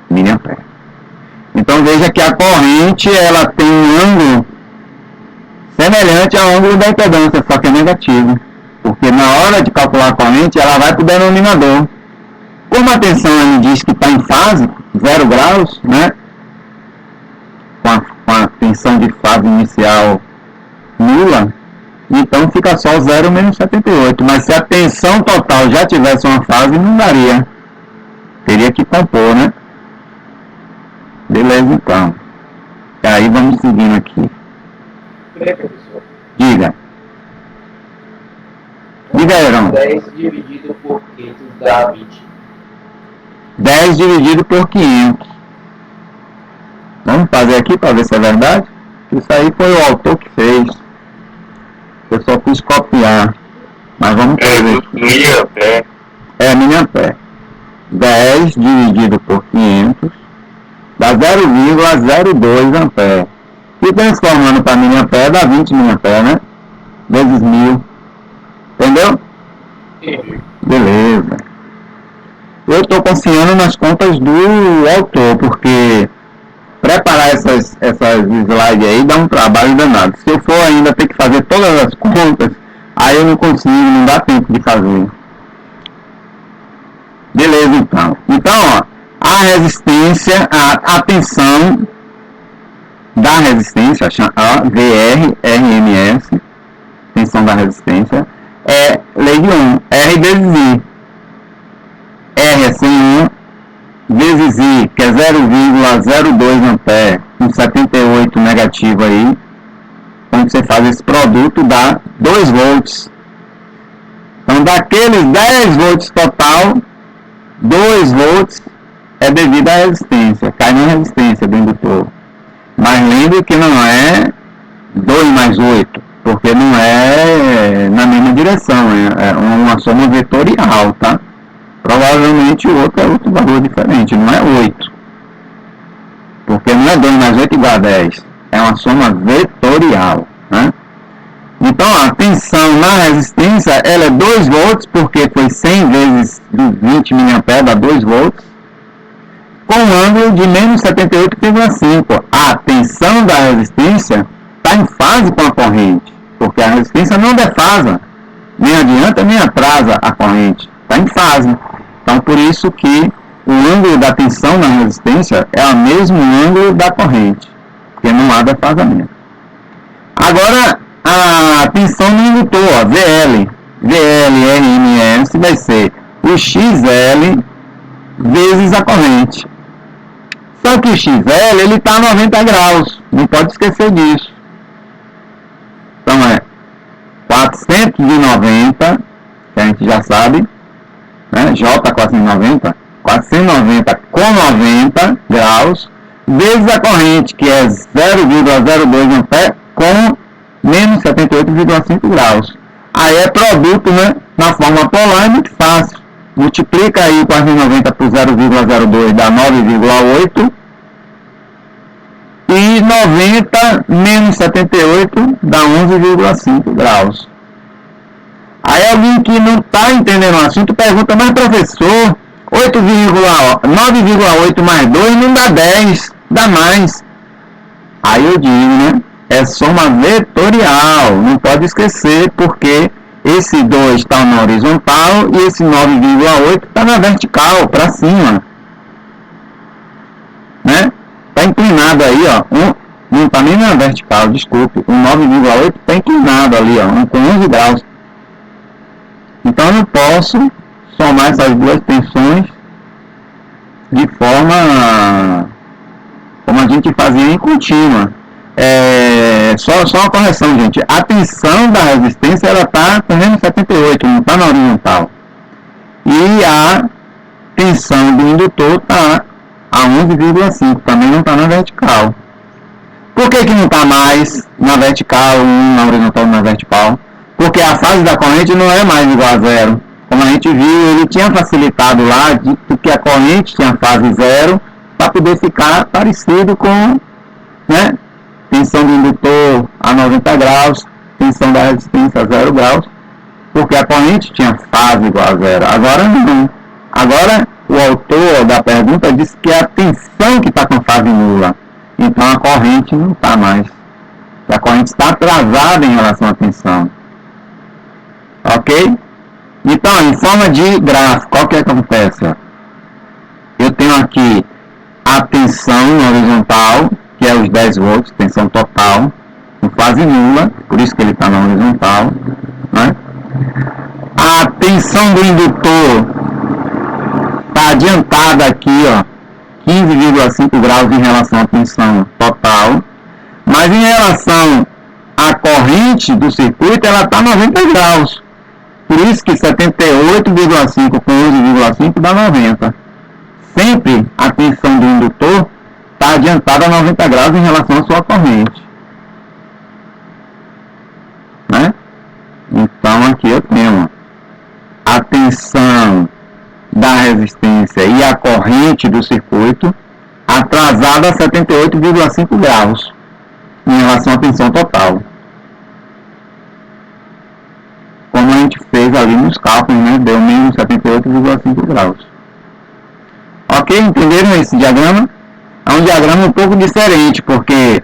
mA. Então veja que a corrente ela tem um ângulo semelhante ao ângulo da impedância, só que é negativo, porque na hora de calcular a corrente ela vai para o denominador. Como a tensão me diz que está em fase, 0 graus, né? Com a tensão de fase inicial nula, Então fica só 0 menos 78. Mas se a tensão total já tivesse uma fase, não daria. Teria que compor, né? Beleza, então. E aí vamos seguindo aqui. Diga. Diga, Heron. 10 dividido por 500 dá 20. 10 dividido por 500. Vamos fazer aqui para ver se é verdade? Isso aí foi o autor que fez. Eu só fiz copiar. Mas vamos fazer. Miliampere. É miliampere. 10 dividido por 500 dá 0,02 ampere. E transformando para miliampere dá 20 miliampere, né? Vezes 1000. Entendeu? Entendi. Beleza. Eu estou confiando nas contas do autor, porque preparar essas slides aí dá um trabalho danado. Se eu for ainda ter que fazer todas as contas, aí eu não consigo, não dá tempo de fazer. Beleza, então. Então, ó, a resistência, a tensão da resistência, a VRMS, tensão da resistência, é lei de Ohm, R vezes I. R é 100 vezes I, que é 0,02 ampere, com 78 negativo aí. Quando você faz esse produto, dá 2 volts. Então, daqueles 10 volts total, 2 volts é devido à resistência, cai na resistência do indutor. Mas lembre que não é 2 mais 8, porque não é na mesma direção, é uma soma vetorial, tá? Provavelmente o outro é outro valor diferente, não é 8. Porque não é 2 mais 8 igual a 10, é uma soma vetorial, né? Então, a tensão na resistência, ela é 2 volts, porque foi 100 vezes 20 mA, dá 2 volts, com um ângulo de menos 78,5. A tensão da resistência está em fase com a corrente, porque a resistência não defasa, nem adianta nem atrasa a corrente, está em fase. Então, por isso que o ângulo da tensão na resistência é o mesmo ângulo da corrente, porque não há defasamento. Agora, a tensão no indutor, ó, VLRMS vai ser o XL vezes a corrente. Só que o XL, ele está a 90 graus, não pode esquecer disso. Então é 490, que a gente já sabe, né? J 490 com 90 graus, vezes a corrente, que é 0,02 ampere, com menos 78,5 graus. Aí é produto, né? Na forma polar é muito fácil. Multiplica aí 490 por 0,02 dá 9,8. E 90 menos 78 dá 11,5 graus. Aí alguém que não está entendendo o assunto pergunta, mas professor, 9,8 mais 2 não dá 10, dá mais. Aí eu digo, né? É soma vetorial, não pode esquecer, porque esse 2 está na horizontal e esse 9,8 está na vertical, para cima. Né? Está inclinado aí, ó. Não está nem na vertical, desculpe. O 9,8 está inclinado ali, ó, com 11 graus. Então eu não posso somar essas duas tensões de forma como a gente fazia em contínua. Só uma correção, gente. A tensão da resistência ela está com menos 78, não está na horizontal. E a tensão do indutor está a 11,5, também não está na vertical. Por que não está mais na vertical, na horizontal ou na vertical? Porque a fase da corrente não é mais igual a zero. Como a gente viu, ele tinha facilitado lá que a corrente tinha fase zero para poder ficar parecido com, né, tensão do indutor a 90 graus, tensão da resistência a 0 graus, porque a corrente tinha fase igual a zero. Agora não. Agora o autor da pergunta disse que é a tensão que está com fase nula. Então a corrente não está mais. A corrente está atrasada em relação à tensão. Ok? Então, em forma de gráfico, qual que acontece? Eu tenho aqui a tensão horizontal, que é os 10 volts, tensão total, em fase nula, por isso que ele está na horizontal, né? A tensão do indutor está adiantada aqui, ó, 15,5 graus em relação à tensão total, mas em relação à corrente do circuito, ela está 90 graus. Por isso que 78,5 com 11,5 dá 90. Sempre a tensão do indutor está adiantada a 90 graus em relação à sua corrente, né? Então aqui eu tenho a tensão da resistência e a corrente do circuito atrasada a 78,5 graus em relação à tensão total. Como a gente fez ali nos cálculos, né? Deu menos 78,5 graus. Ok? Entenderam esse diagrama? É um diagrama um pouco diferente, porque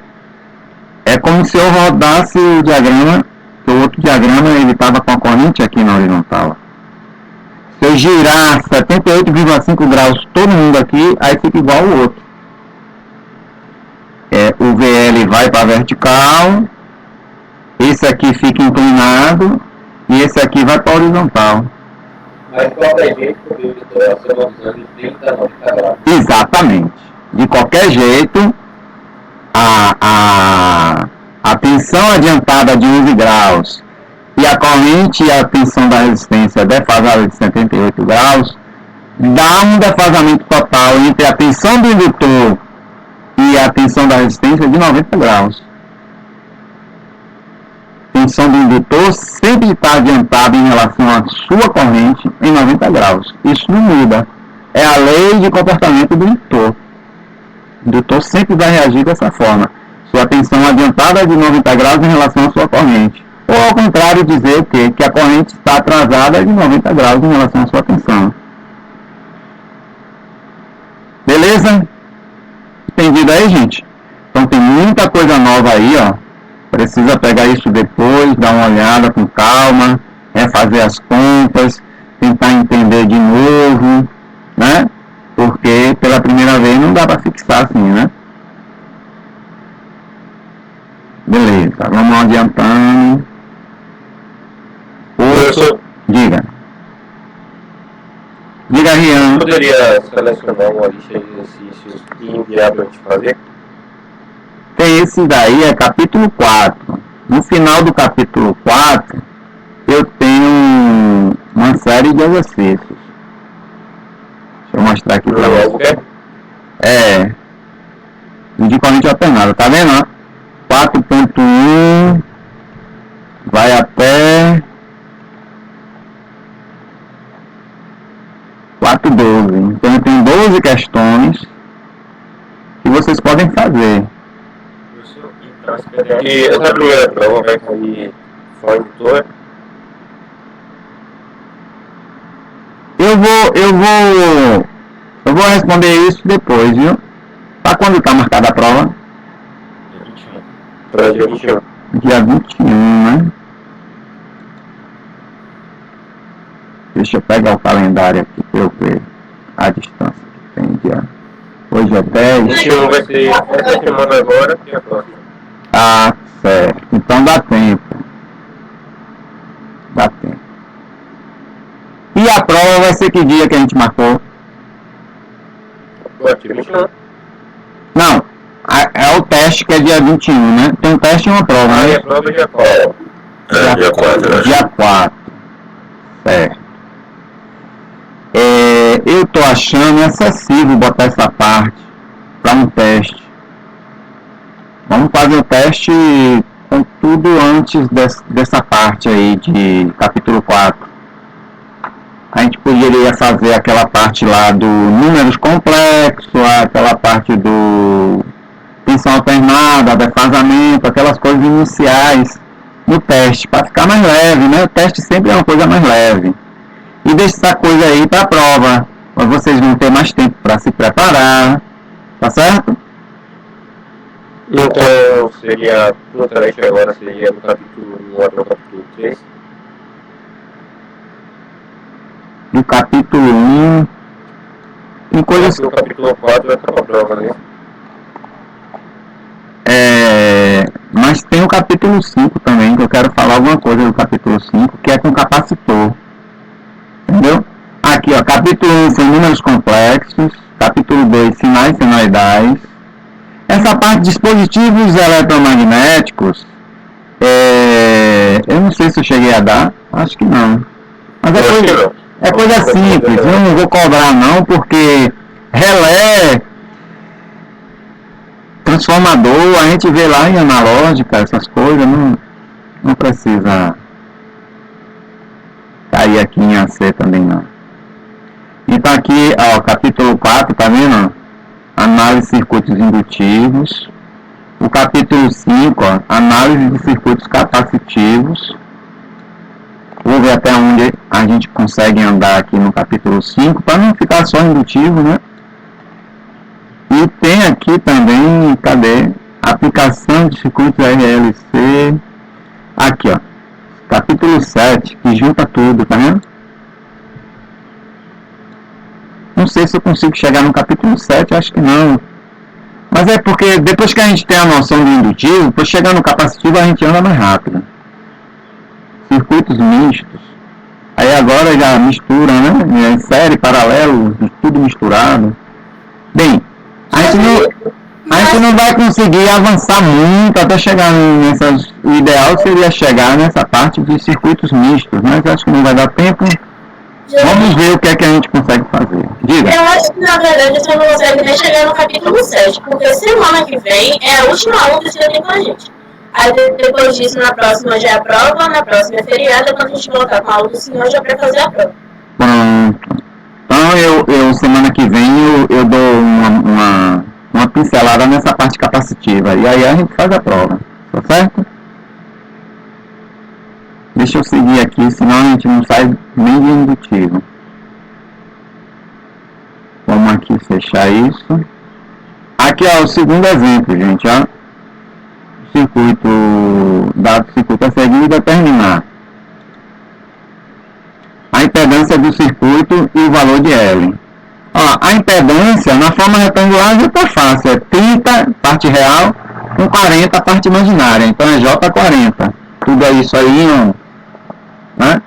é como se eu rodasse o diagrama, o outro diagrama ele estava com a corrente aqui na horizontal. Se eu girar 78,5 graus todo mundo aqui, aí fica igual ao outro. O VL vai para a vertical, esse aqui fica inclinado e esse aqui vai para a horizontal. Mas de qualquer jeito, o meu está usando de 30 a 90 graus. Exatamente. De qualquer jeito, a tensão adiantada de 11 graus e a corrente e a tensão da resistência defasada de 78 graus dá um defasamento total entre a tensão do indutor e a tensão da resistência de 90 graus. A tensão do indutor sempre está adiantada em relação à sua corrente em 90 graus. Isso não muda. É a lei de comportamento do indutor. O indutor sempre vai reagir dessa forma. Sua tensão adiantada é de 90 graus em relação à sua corrente. Ou ao contrário, dizer o quê? Que a corrente está atrasada de 90 graus em relação à sua tensão. Beleza? Entendido aí, gente? Então tem muita coisa nova aí, ó. Precisa pegar isso depois, dar uma olhada com calma, refazer as contas, tentar entender de novo, né? Porque pela primeira vez não dá para fixar assim, né? Beleza, vamos adiantando. Professor, Diga. Diga, Rian. poderia selecionar uma lista de exercícios e enviar para a gente fazer? Tem esse daí, é capítulo 4. No final do capítulo 4, eu tenho uma série de exercícios. Deixa eu mostrar aqui para vocês. De corrente alternada, tá vendo? Ó? 4.1 vai até 4.12. Então tem 12 questões que vocês podem fazer. E essa primeira prova vai cair só em toda? Eu vou responder isso depois, viu? Pra quando tá marcada a prova? Para dia 21. Dia 21, né? Deixa eu pegar o calendário aqui pra eu ver a distância que tem dia. Hoje é 10. 21 vai ser essa semana agora e a próxima. Ah, certo. Então dá tempo. Dá tempo. E a prova vai ser que dia que a gente marcou? Pode ser 21. Não, é o teste que é dia 21, né? Tem um teste e uma prova, Aí né? a prova já qual? Dia 4, Dia 4. Certo. Eu tô achando excessivo botar essa parte para um teste. Vamos fazer o teste com tudo antes dessa parte aí de capítulo 4. A gente poderia fazer aquela parte lá do números complexos, aquela parte do tensão alternada, defasamento, aquelas coisas iniciais no teste, para ficar mais leve, né? O teste sempre é uma coisa mais leve. E deixa essa coisa aí para a prova, mas vocês vão ter mais tempo para se preparar, tá certo? Então seria, no teste agora seria no capítulo 1 até o capítulo 3. Do capítulo 1, tem coisas... No capítulo 4 vai estar a prova, né? Mas tem tem o capítulo 5 também, que eu quero falar alguma coisa do capítulo 5, que é com capacitor. Entendeu? Aqui, ó, capítulo 1 são números complexos, capítulo 2 sinais senoidais. Essa parte de dispositivos eletromagnéticos, eu não sei se eu cheguei a dar, acho que não. Mas é coisa simples, eu não vou cobrar não, porque relé, transformador, a gente vê lá em analógica, essas coisas, não precisa cair aqui em AC também não. Então aqui, ó, capítulo 4, tá vendo? Análise de circuitos indutivos. O capítulo 5, ó, análise de circuitos capacitivos. Vou ver até onde a gente consegue andar aqui no capítulo 5, para não ficar só indutivo, né? E tem aqui também, cadê? Aplicação de circuitos RLC. Aqui, ó. Capítulo 7, que junta tudo, tá vendo? Não sei se eu consigo chegar no capítulo 7, acho que não. Mas é porque depois que a gente tem a noção do indutivo, para chegar no capacitivo a gente anda mais rápido. Circuitos mistos. Aí agora já mistura, né? Série, paralelo, tudo misturado. Bem, a gente não vai conseguir avançar muito até chegar nessas. O ideal seria chegar nessa parte de circuitos mistos, mas acho que não vai dar tempo. Vamos ver o que é que a gente consegue fazer. Diga. Eu acho que na verdade você não consegue nem chegar no capítulo 7, porque semana que vem é a última aula que você tem com a gente. Aí depois disso, na próxima já é a prova, na próxima é feriado, quando a gente voltar com a aula do senhor já para fazer a prova. Pronto. Então eu semana que vem eu dou uma pincelada nessa parte capacitiva. E aí a gente faz a prova. Tá certo? Deixa eu seguir aqui, senão a gente não sai nem de indutivo. Vamos aqui fechar isso. Aqui é o segundo exemplo, gente, ó. Circuito, dado circuito a seguir e determinar a impedância do circuito e o valor de L. Ó, a impedância na forma retangular já está fácil, é 30 parte real com 40 parte imaginária, então é J40. Tudo é isso aí, né?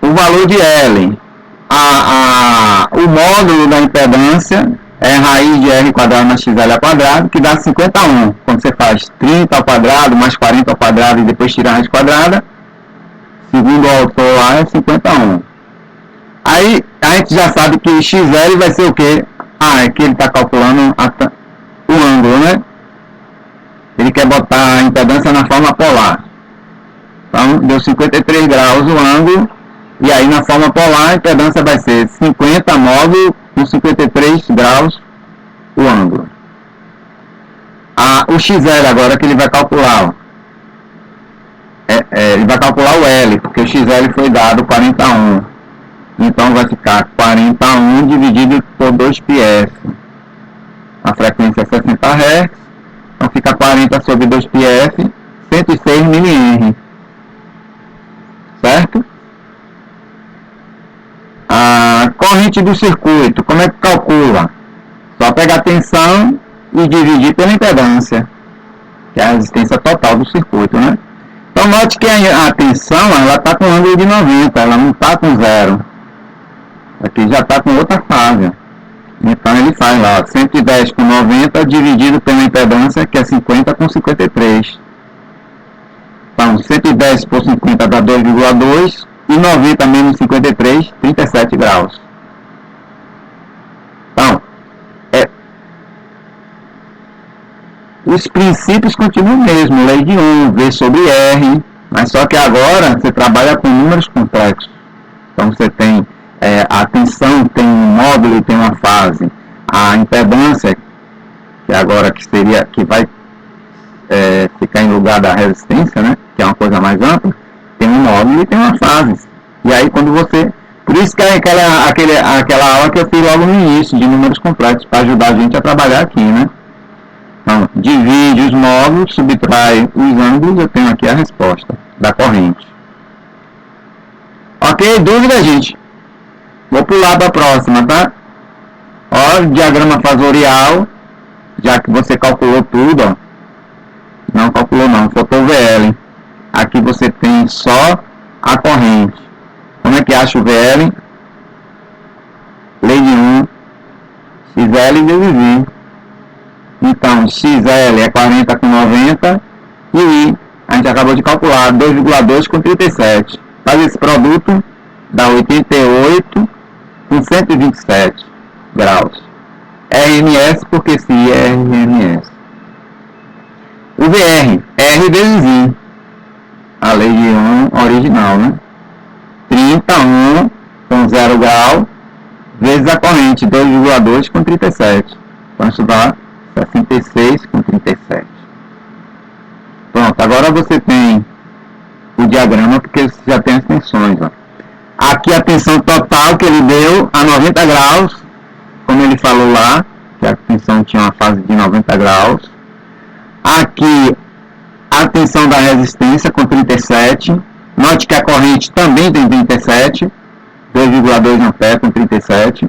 O valor de L, o módulo da impedância é raiz de R quadrado mais XL ao quadrado, que dá 51. Quando você faz 30 ao quadrado mais 40 ao quadrado e depois tira a raiz quadrada, segundo o autor lá é 51. Aí a gente já sabe que XL vai ser o quê? É que ele está calculando o ângulo, né? Ele quer botar a impedância na forma polar. Então deu 53 graus o ângulo. E aí na forma polar a impedância vai ser 50 módulo com 53 graus o ângulo. O XL agora que ele vai calcular, ó. Ele vai calcular o L, porque o XL foi dado 41. Então vai ficar 41 dividido por 2πf. A frequência é 60 Hz. Então fica 40 sobre 2πf, 106 mH. Certo? A corrente do circuito, como é que calcula? Só pegar a tensão e dividir pela impedância, que é a resistência total do circuito, né? Então note que a tensão, ela está com ângulo de 90, ela não está com zero. Aqui já está com outra fase. Então ele faz lá, 110 com 90 dividido pela impedância, que é 50 com 53. Então 110 por 50 dá 2,2 e 90 menos 53, 37 graus. Então, os princípios continuam mesmo, lei de Ohm, V sobre R, mas só que agora você trabalha com números complexos. Então você tem a tensão, tem um módulo e tem uma fase. A impedância, que agora que vai ficar em lugar da resistência, né, que é uma coisa mais ampla, tem um módulo e tem uma fase. E aí quando você... Por isso que é aquela aula que eu fiz logo no início, de números complexos, para ajudar a gente a trabalhar aqui, né? Então, divide os módulos, subtrai os ângulos, eu tenho aqui a resposta da corrente. Ok? Dúvida, gente? Vou pular para a próxima, tá? Ó, diagrama fasorial já que você calculou tudo, ó, não calculou não, faltou o VL. Aqui você tem só a corrente. Como é que acha o VL? Lei de 1, XL vezes I. Então, XL é 40 com 90 e I, a gente acabou de calcular, 2,2 com 37. Faz esse produto, dá 88 com 127 graus. RMS, porque se é RMS. O VR, R vezes I. A lei de 1 original, né? 31 com 0 grau vezes a corrente, 2,2 com 37. Então isso dá 66 com 37. Pronto, agora você tem o diagrama, porque você já tem as tensões. Ó. Aqui a tensão total que ele deu a 90 graus, como ele falou lá, que a tensão tinha uma fase de 90 graus. Aqui a tensão da resistência com 37. Note que a corrente também tem 37. 2,2 ampere com 37.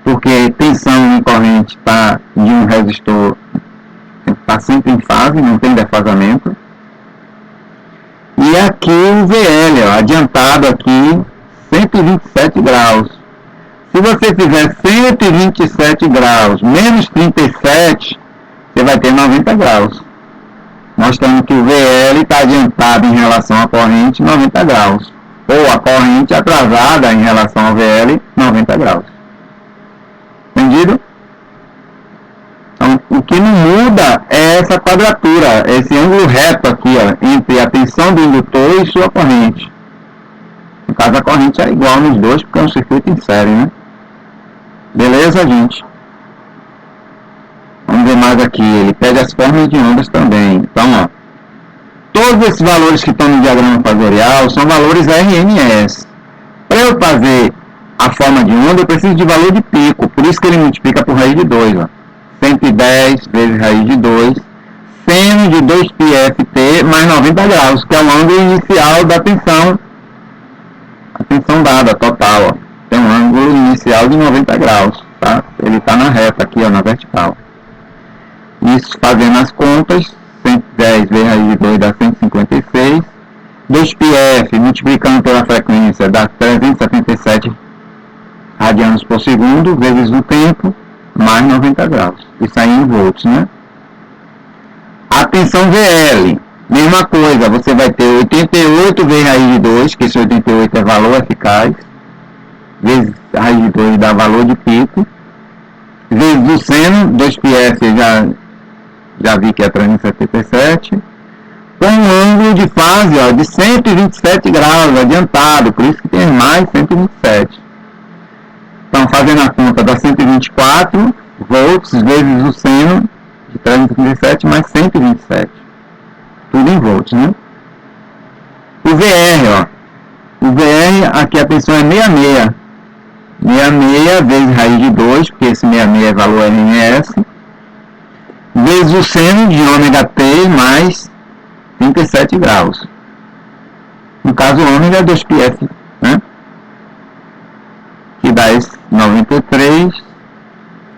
Porque tensão em corrente tá, de um resistor está sempre em fase, não tem defasamento. E aqui o VL, ó, adiantado aqui, 127 graus. Se você fizer 127 graus menos 37, você vai ter 90 graus. Mostrando que o VL está adiantado em relação à corrente 90 graus. Ou a corrente atrasada em relação ao VL 90 graus. Entendido? Então, o que não muda é essa quadratura, esse ângulo reto aqui, ó, entre a tensão do indutor e sua corrente. No caso, a corrente é igual nos dois, porque é um circuito em série, né? Beleza, gente? Vamos ver mais aqui. Ele pede as formas de ondas também. Então, ó, todos esses valores que estão no diagrama fasorial são valores RMS. Para eu fazer a forma de onda, eu preciso de valor de pico. Por isso que ele multiplica por raiz de 2. Ó. 110 vezes raiz de 2. Seno de 2πft mais 90 graus, que é o ângulo inicial da tensão. A tensão dada, total. Ó. Tem um ângulo inicial de 90 graus. Tá? Ele está na reta aqui, ó, na vertical. Isso fazendo as contas, 110 vezes raiz de 2 dá 156. 2πf multiplicando pela frequência dá 377 radianos por segundo, vezes o tempo, mais 90 graus. Isso aí em volts, né? A tensão VL, mesma coisa, você vai ter 88 vezes raiz de 2, que esse 88 é valor eficaz, vezes raiz de 2 dá valor de pico, vezes o seno, 2πf já vi que é 377, com um ângulo de fase, ó, de 127 graus, adiantado, por isso que tem mais 127. Então, fazendo a conta, dá 124 volts vezes o seno de 337 mais 127. Tudo em volts, né? O VR, ó. O VR, aqui a tensão é 66. 66 vezes raiz de 2, porque esse 66 é valor RMS, vezes o seno de ômega t mais 37 graus. No caso, ômega é 2πf, né? Que dá esse 93,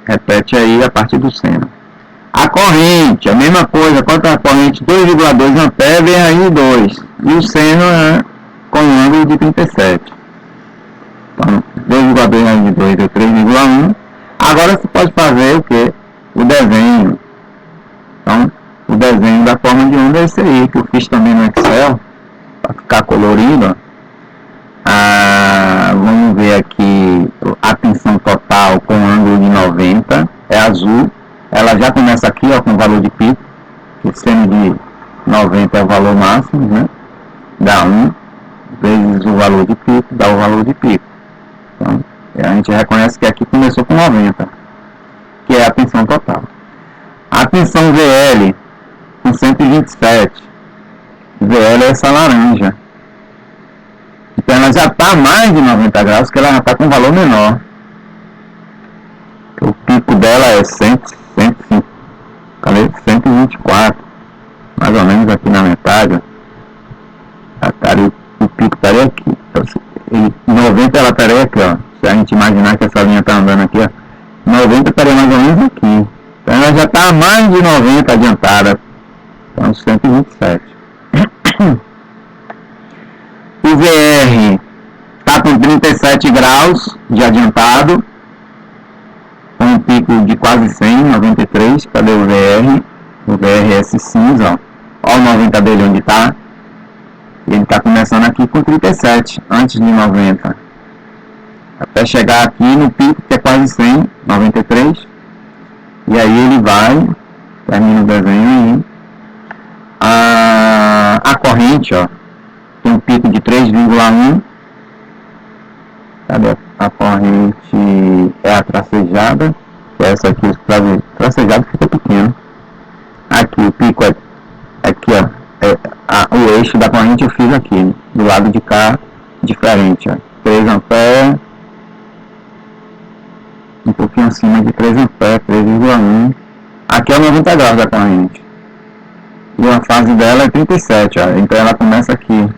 repete aí a parte do seno. A corrente, a mesma coisa, quanto a corrente 2,2 ampere vem aí 2, e o seno é com um ângulo de 37. Então, 2,2 raiz de 2 deu 3,1. Agora você pode fazer o que? O desenho. Então, o desenho da forma de onda é esse aí, que eu fiz também no Excel, para ficar colorido. Vamos ver aqui a tensão total com ângulo de 90, é azul. Ela já começa aqui, ó, com o valor de pico, o seno de 90 é o valor máximo, né? Dá 1, vezes o valor de pico, dá o valor de pico. Então, a gente reconhece que aqui começou com 90, que é a tensão total. A tensão VL com 127. VL é essa laranja. Então ela já está mais de 90 graus, que ela já está com valor menor. O pico dela é 124. Mais ou menos aqui na metade. O pico estaria aqui. 90 ela estaria aqui, ó. Se a gente imaginar que essa linha está andando aqui, ó. 90 estaria mais ou menos aqui. Então ela já está a mais de 90 adiantada. Então 127. O VR está com 37 graus de adiantado, com um pico de quase 100, 93. Cadê o VR? O VRS cinza, ó. Olha o 90 dele onde está. Ele está começando aqui com 37, antes de 90. Até chegar aqui no pico, que é quase 100, 93. E aí ele vai, termina o desenho aí. A corrente, ó, tem um pico de 3,1. Cadê a corrente? É a tracejada. Essa aqui, o tracejado fica pequeno. Aqui o pico é aqui, ó. O eixo da corrente eu fiz aqui, do lado de cá, diferente, ó. 3 amperes, um pouquinho acima de 3 amperes, 3,1. Aqui é 90 graus da corrente. E a fase dela é 37, ó. Então ela começa aqui.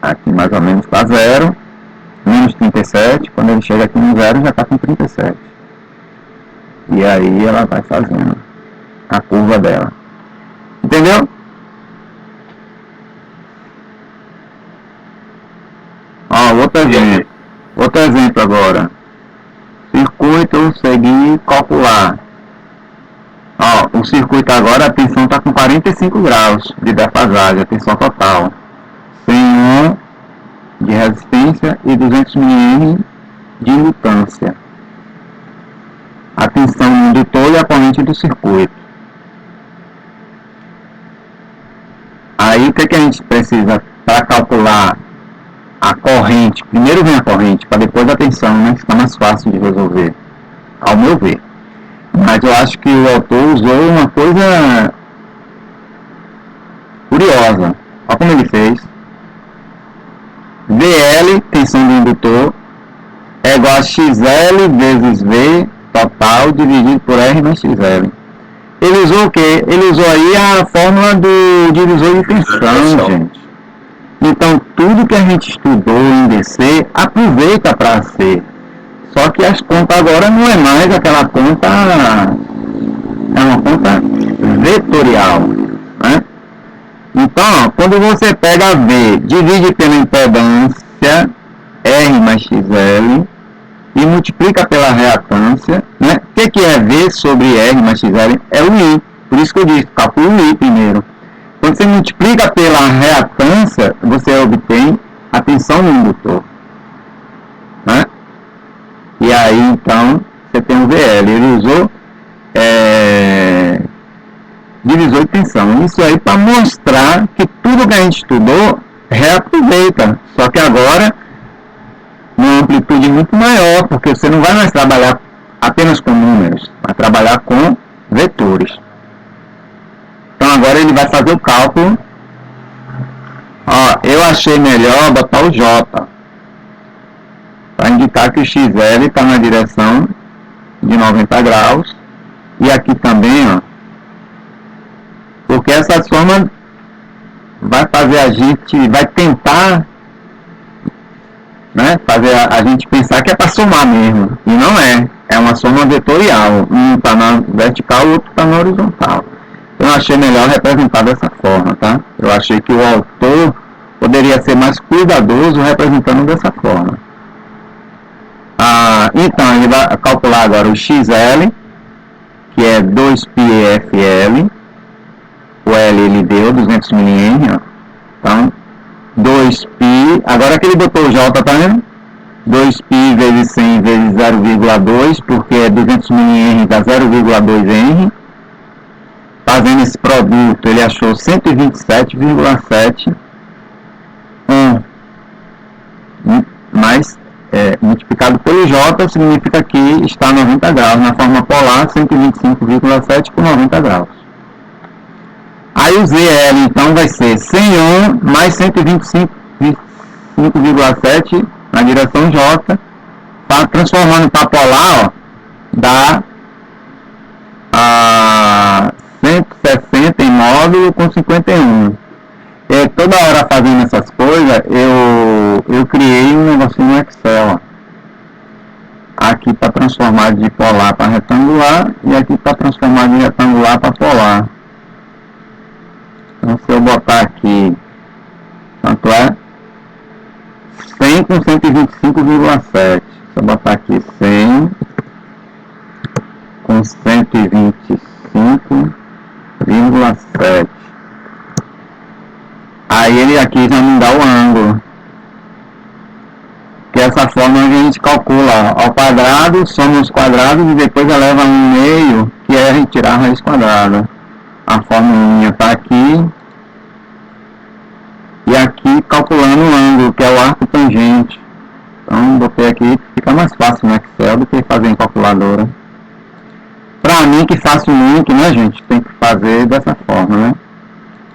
Aqui mais ou menos está 0, menos 37, quando ele chega aqui no 0 já está com 37. E aí ela vai fazendo a curva dela. Entendeu? Ó, outro exemplo agora. Circuito, seguir, calcular. Ó, o circuito agora, a tensão está com 45 graus de defasagem, a tensão total. 100 ohm de resistência e 200 mA de indutância. A tensão no indutor e a corrente do circuito. Aí o que a gente precisa para calcular a corrente? Primeiro vem a corrente, para depois a tensão, né? Fica mais fácil de resolver, ao meu ver. Mas eu acho que o autor usou uma coisa curiosa. Olha como ele fez. VL, tensão do indutor, é igual a XL vezes V total dividido por R mais XL. Ele usou o quê? Ele usou aí a fórmula do divisor de tensão, gente. Então, tudo que a gente estudou em DC, aproveita para C. Só que as contas agora não é mais aquela conta, é uma conta vetorial, né? Então, ó, quando você pega V, divide pela impedância, R mais XL, e multiplica pela reatância, né? O que é V sobre R mais XL? É o I. Por isso que eu disse, calcula o I primeiro. Quando você multiplica pela reatância, você obtém a tensão no indutor, né? E aí, então, você tem o VL. Ele usou divisor de tensão. Isso aí para mostrar que tudo que a gente estudou reaproveita. Só que agora uma amplitude muito maior, porque você não vai mais trabalhar apenas com números, vai trabalhar com vetores. Então agora ele vai fazer o cálculo. Ó, eu achei melhor botar o J, para indicar que o XL está na direção de 90 graus, e aqui também, ó, porque essa soma vai fazer a gente, vai tentar, né, fazer a gente pensar que é para somar mesmo, e não é, é uma soma vetorial, um está na vertical, o outro está na horizontal. Eu achei melhor representar dessa forma, tá? Eu achei que o autor poderia ser mais cuidadoso representando dessa forma. Então, ele vai calcular agora o XL, que é 2πfL, o L ele deu 200 mA, ó. Então 2π, agora que ele botou o J, tá vendo? 2π vezes 100 vezes 0,2, porque é 200 mA dá 0,2 Henry. Fazendo esse produto, ele achou 127,7 mais multiplicado pelo J, significa que está a 90 graus. Na forma polar, 125,7 por 90 graus. Aí o ZL, então, vai ser 100 ohm mais 125,7 na direção J. Tá transformando para polar, ó, dá 160 em módulo com 51. Toda hora fazendo essas coisas, eu criei um negocinho no Excel, ó. aqui para transformar de polar para retangular e aqui para transformar de retangular para polar. Então, se eu botar aqui, quanto é? 100 com 125,7. Se eu botar aqui 100 com 125,7. Aí ele aqui já me dá o ângulo. Que essa forma a gente calcula ao quadrado, soma os quadrados e depois eleva a 1/2, que é retirar a raiz quadrada. A fórmula está aqui. E aqui calculando o ângulo, que é o arco tangente. Então botei aqui, fica mais fácil no Excel do que fazer em calculadora. Pra mim que faço muito, né, gente? Tem que fazer dessa forma, né?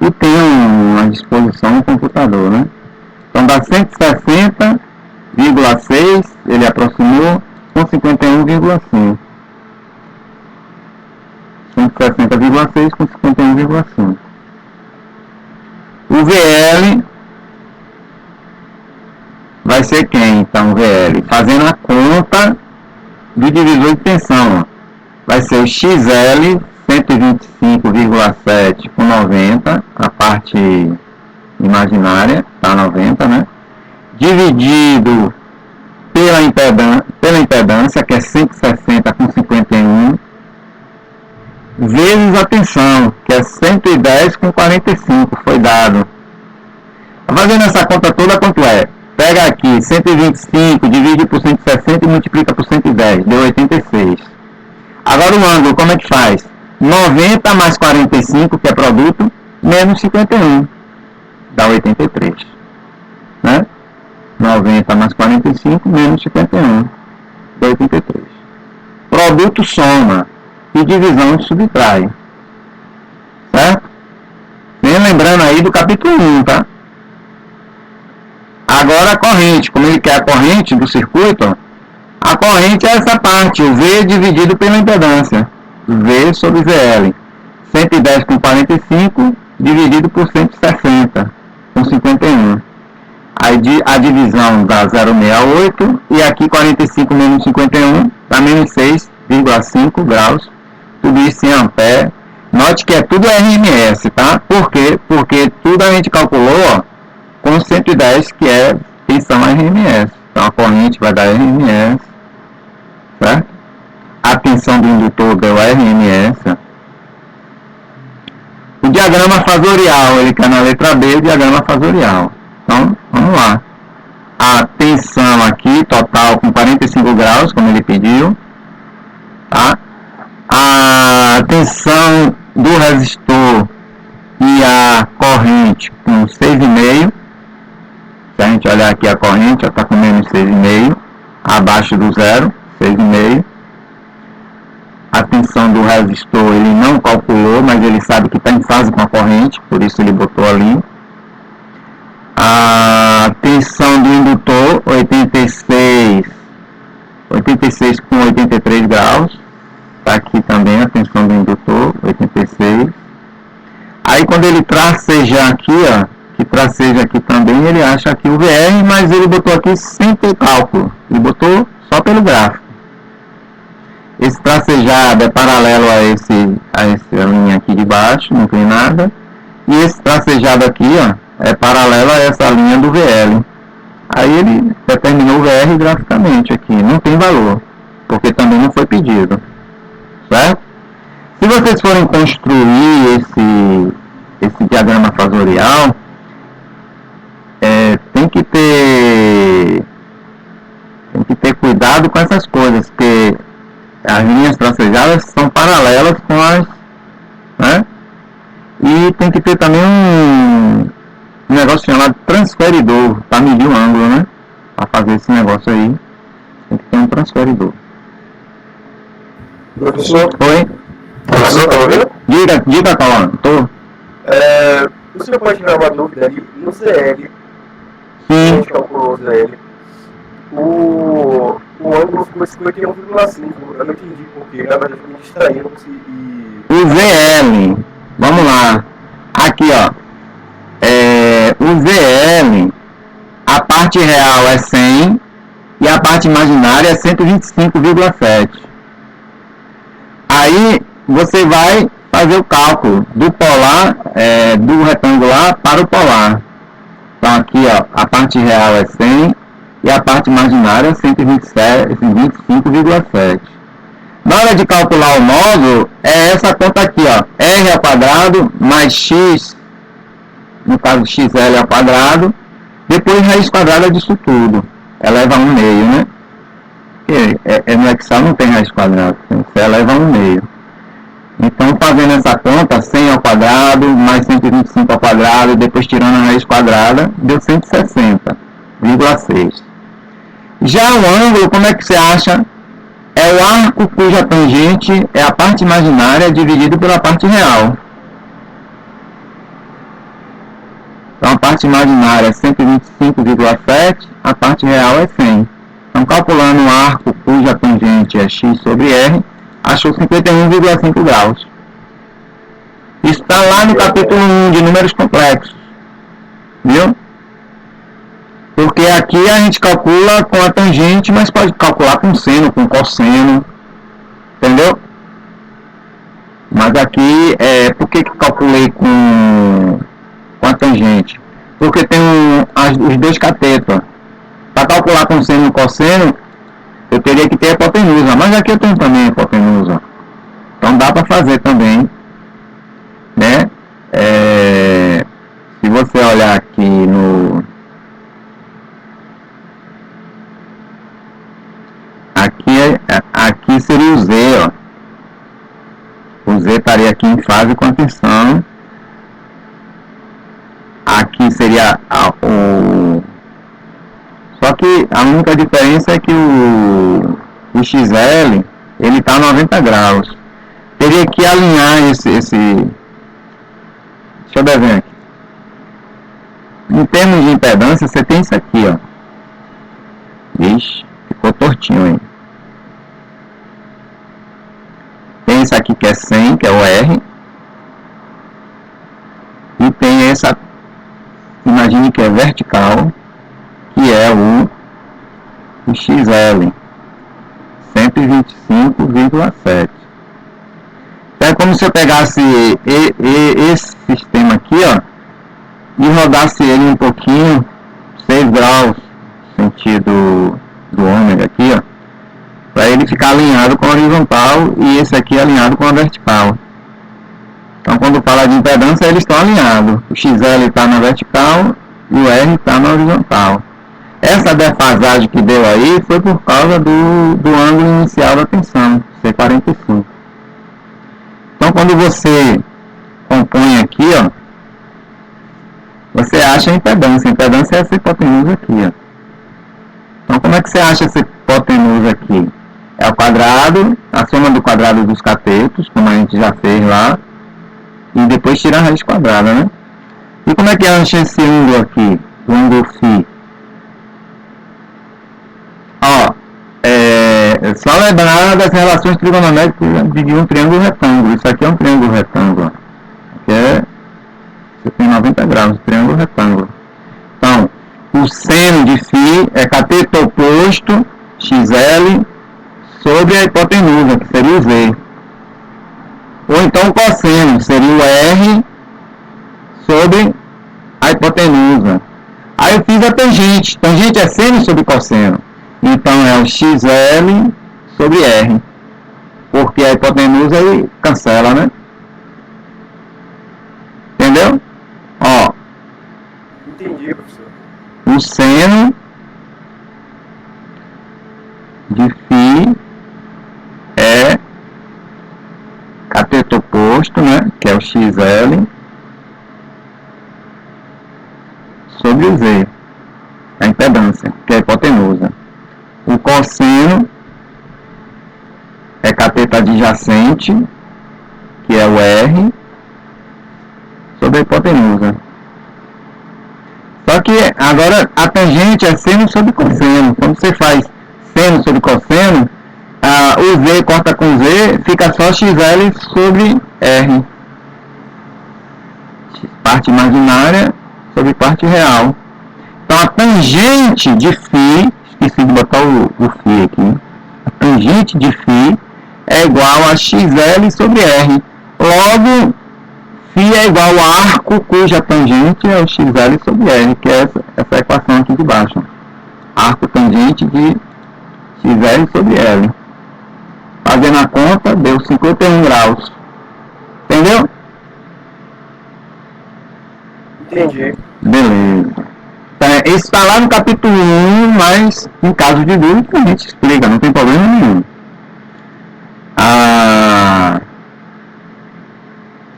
E tem uma disposição no computador, né? Então dá 160,6, ele aproximou, com 51,5. 160,6 com 51,5. O VL vai ser quem? Então, o VL, fazendo a conta do divisor de tensão, ó. Vai ser o XL 125,7 com 90, a parte imaginária, tá 90, né? Dividido pela impedância, que é 160 com 51, vezes a tensão, que é 110 com 45, foi dado. Fazendo essa conta toda, quanto é? Pega aqui, 125, divide por 160 e multiplica por 110, deu 86. Agora o ângulo, como é que faz? 90 mais 45, que é produto, menos 51, dá 83. Né? 90 mais 45, menos 51, dá 83. Produto soma. E divisão subtrai. Certo? Vem lembrando aí do capítulo 1, tá? Agora a corrente, como ele quer a corrente do circuito, a corrente é essa parte, o V dividido pela impedância. V sobre VL. 110 com 45 dividido por 160 com 51. Aí a divisão dá 0,68 e aqui 45 menos 51 dá menos 6,5 graus. Tudo isso em ampere. Note que é tudo RMS, tá? Por quê? Porque tudo a gente calculou, ó, com 110, que é tensão RMS. Então a corrente vai dar RMS, certo? A tensão do indutor deu RMS. O diagrama fasorial, ele quer na letra B o diagrama fasorial. Então, vamos lá. A tensão aqui, total com 45 graus, como ele pediu, tá? A tensão do resistor e a corrente com 6,5. Se a gente olhar aqui a corrente, ela está com menos 6,5, abaixo do zero, 6,5. A tensão do resistor ele não calculou, mas ele sabe que está em fase com a corrente, por isso ele botou ali. A tensão do indutor, 86 com 83 graus. Está aqui também a tensão do indutor, 86. Aí quando ele tracejar aqui, ó, que traceja aqui também, ele acha aqui o VR, mas ele botou aqui sem ter cálculo. Ele botou só pelo gráfico. Esse tracejado é paralelo a essa linha aqui de baixo, não tem nada. E esse tracejado aqui, ó, é paralelo a essa linha do VL. Aí ele determinou o VR graficamente aqui, não tem valor, porque também não foi pedido. Certo? Se vocês forem construir esse diagrama fasorial, tem que ter cuidado com essas coisas, porque as linhas tracejadas são paralelas com as, né? E tem que ter também um negócio chamado transferidor para medir o ângulo, né? Para fazer esse negócio aí, tem que ter um transferidor. Professor? Oi? Professor, tá ouvindo? Diga, Paulo. Tô. O senhor pode tirar uma dúvida ali no CL. A Sim. gente calculou o CL. O ângulo ficou 51,5. Eu não entendi porquê. Na verdade, eu me distraí, não consegui. O VL, vamos lá. Aqui, ó. O VL, a parte real é 100 e a parte imaginária é 125,7. Aí você vai fazer o cálculo do polar, do retangular para o polar. Então aqui, ó, a parte real é 100 e a parte imaginária é 125,7. Na hora de calcular o módulo, é essa conta aqui, ó, r ao quadrado mais x, no caso xl ao quadrado, depois raiz quadrada disso tudo, eleva a 1 meio, né? Porque no Excel não tem raiz quadrada, você eleva a 1 meio. Então, fazendo essa conta, 100 ao quadrado, mais 125 ao quadrado, depois tirando a raiz quadrada, deu 160,6. Já o ângulo, como é que você acha? É o arco cuja tangente é a parte imaginária dividido pela parte real. Então, a parte imaginária é 125,7, a parte real é 100. Então, calculando o arco cuja tangente é x sobre r, achou 51,5 graus. Isso está lá no capítulo 1 de números complexos. Viu? Porque aqui a gente calcula com a tangente, mas pode calcular com seno, com cosseno. Entendeu? Mas aqui, por que calculei com a tangente? Porque tem os dois catetos. Para calcular com seno e cosseno, eu teria que ter a hipotenusa. Mas aqui eu tenho também a hipotenusa. Então dá para fazer também. Né? Se você olhar aqui no... Aqui seria o Z, ó. O Z estaria aqui em fase com a tensão. Aqui seria o... Só que a única diferença é que o XL, ele está a 90 graus. Teria que alinhar esse... Deixa eu desenhar aqui. Em termos de impedância, você tem isso aqui, ó. Ixi, ficou tortinho aí. Tem esse aqui que é 100, que é o R. E tem essa, imagine que é vertical, que é o XL, 125,7. Então é como se eu pegasse esse sistema aqui, ó, e rodasse ele um pouquinho, 6 graus, sentido do ômega aqui, ó, para ele ficar alinhado com a horizontal e esse aqui alinhado com a vertical. Então, quando fala de impedância, eles estão alinhados. O XL está na vertical e o R está na horizontal. Essa defasagem que deu aí foi por causa do ângulo inicial da tensão, C45. Então, quando você compõe aqui, ó, você acha a impedância. A impedância é essa hipotenusa aqui, ó. Então, como é que você acha essa hipotenusa aqui? É o quadrado, a soma do quadrado dos catetos, como a gente já fez lá, e depois tira a raiz quadrada, né? E como é que acha esse ângulo aqui, o ângulo φ? Ó, só lembrar das relações trigonométricas de um triângulo retângulo. Isso aqui é um triângulo retângulo. Aqui você tem 90 graus de triângulo retângulo. Então, o seno de φ é cateto oposto, XL, sobre a hipotenusa, que seria o Z. Ou então o cosseno, seria o R sobre a hipotenusa. Aí eu fiz a tangente. Tangente é seno sobre cosseno. Então é o XL sobre R. Porque a hipotenusa aí cancela, né? Entendeu? Ó. Entendi, professor. O seno de φ é cateto oposto, né? Que é o XL sobre o Z. A impedância, que é a hipotenusa. O cosseno é cateto adjacente, que é o R, sobre a hipotenusa. Só que agora a tangente é seno sobre cosseno. Quando você faz seno sobre cosseno, o Z corta com Z, fica só XL sobre R. Parte imaginária sobre parte real. Então a tangente de φ, que esqueci de botar o φ aqui. A tangente de φ é igual a xl sobre r. Logo, φ é igual ao arco cuja tangente é o xl sobre r, que é essa equação aqui de baixo. Arco tangente de xl sobre l. Fazendo a conta, deu 51 graus. Entendeu? Entendi. Beleza. Então, isso está lá no capítulo 1, mas em caso de dúvida a gente explica, não tem problema nenhum.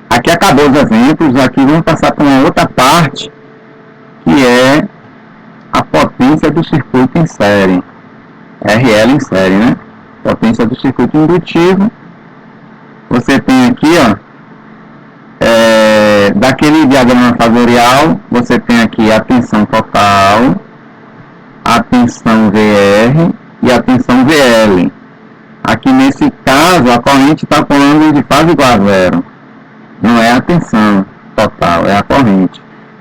Aqui acabou os exemplos, aqui vamos passar para uma outra parte, que é a potência do circuito em série. RL em série, né? Potência do circuito indutivo. Você tem aqui, ó, daquele diagrama fasorial, você tem aqui a tensão total, a tensão VR e a tensão VL. Aqui nesse caso, a corrente está falando de fase igual a zero. Não é a tensão total, é a corrente.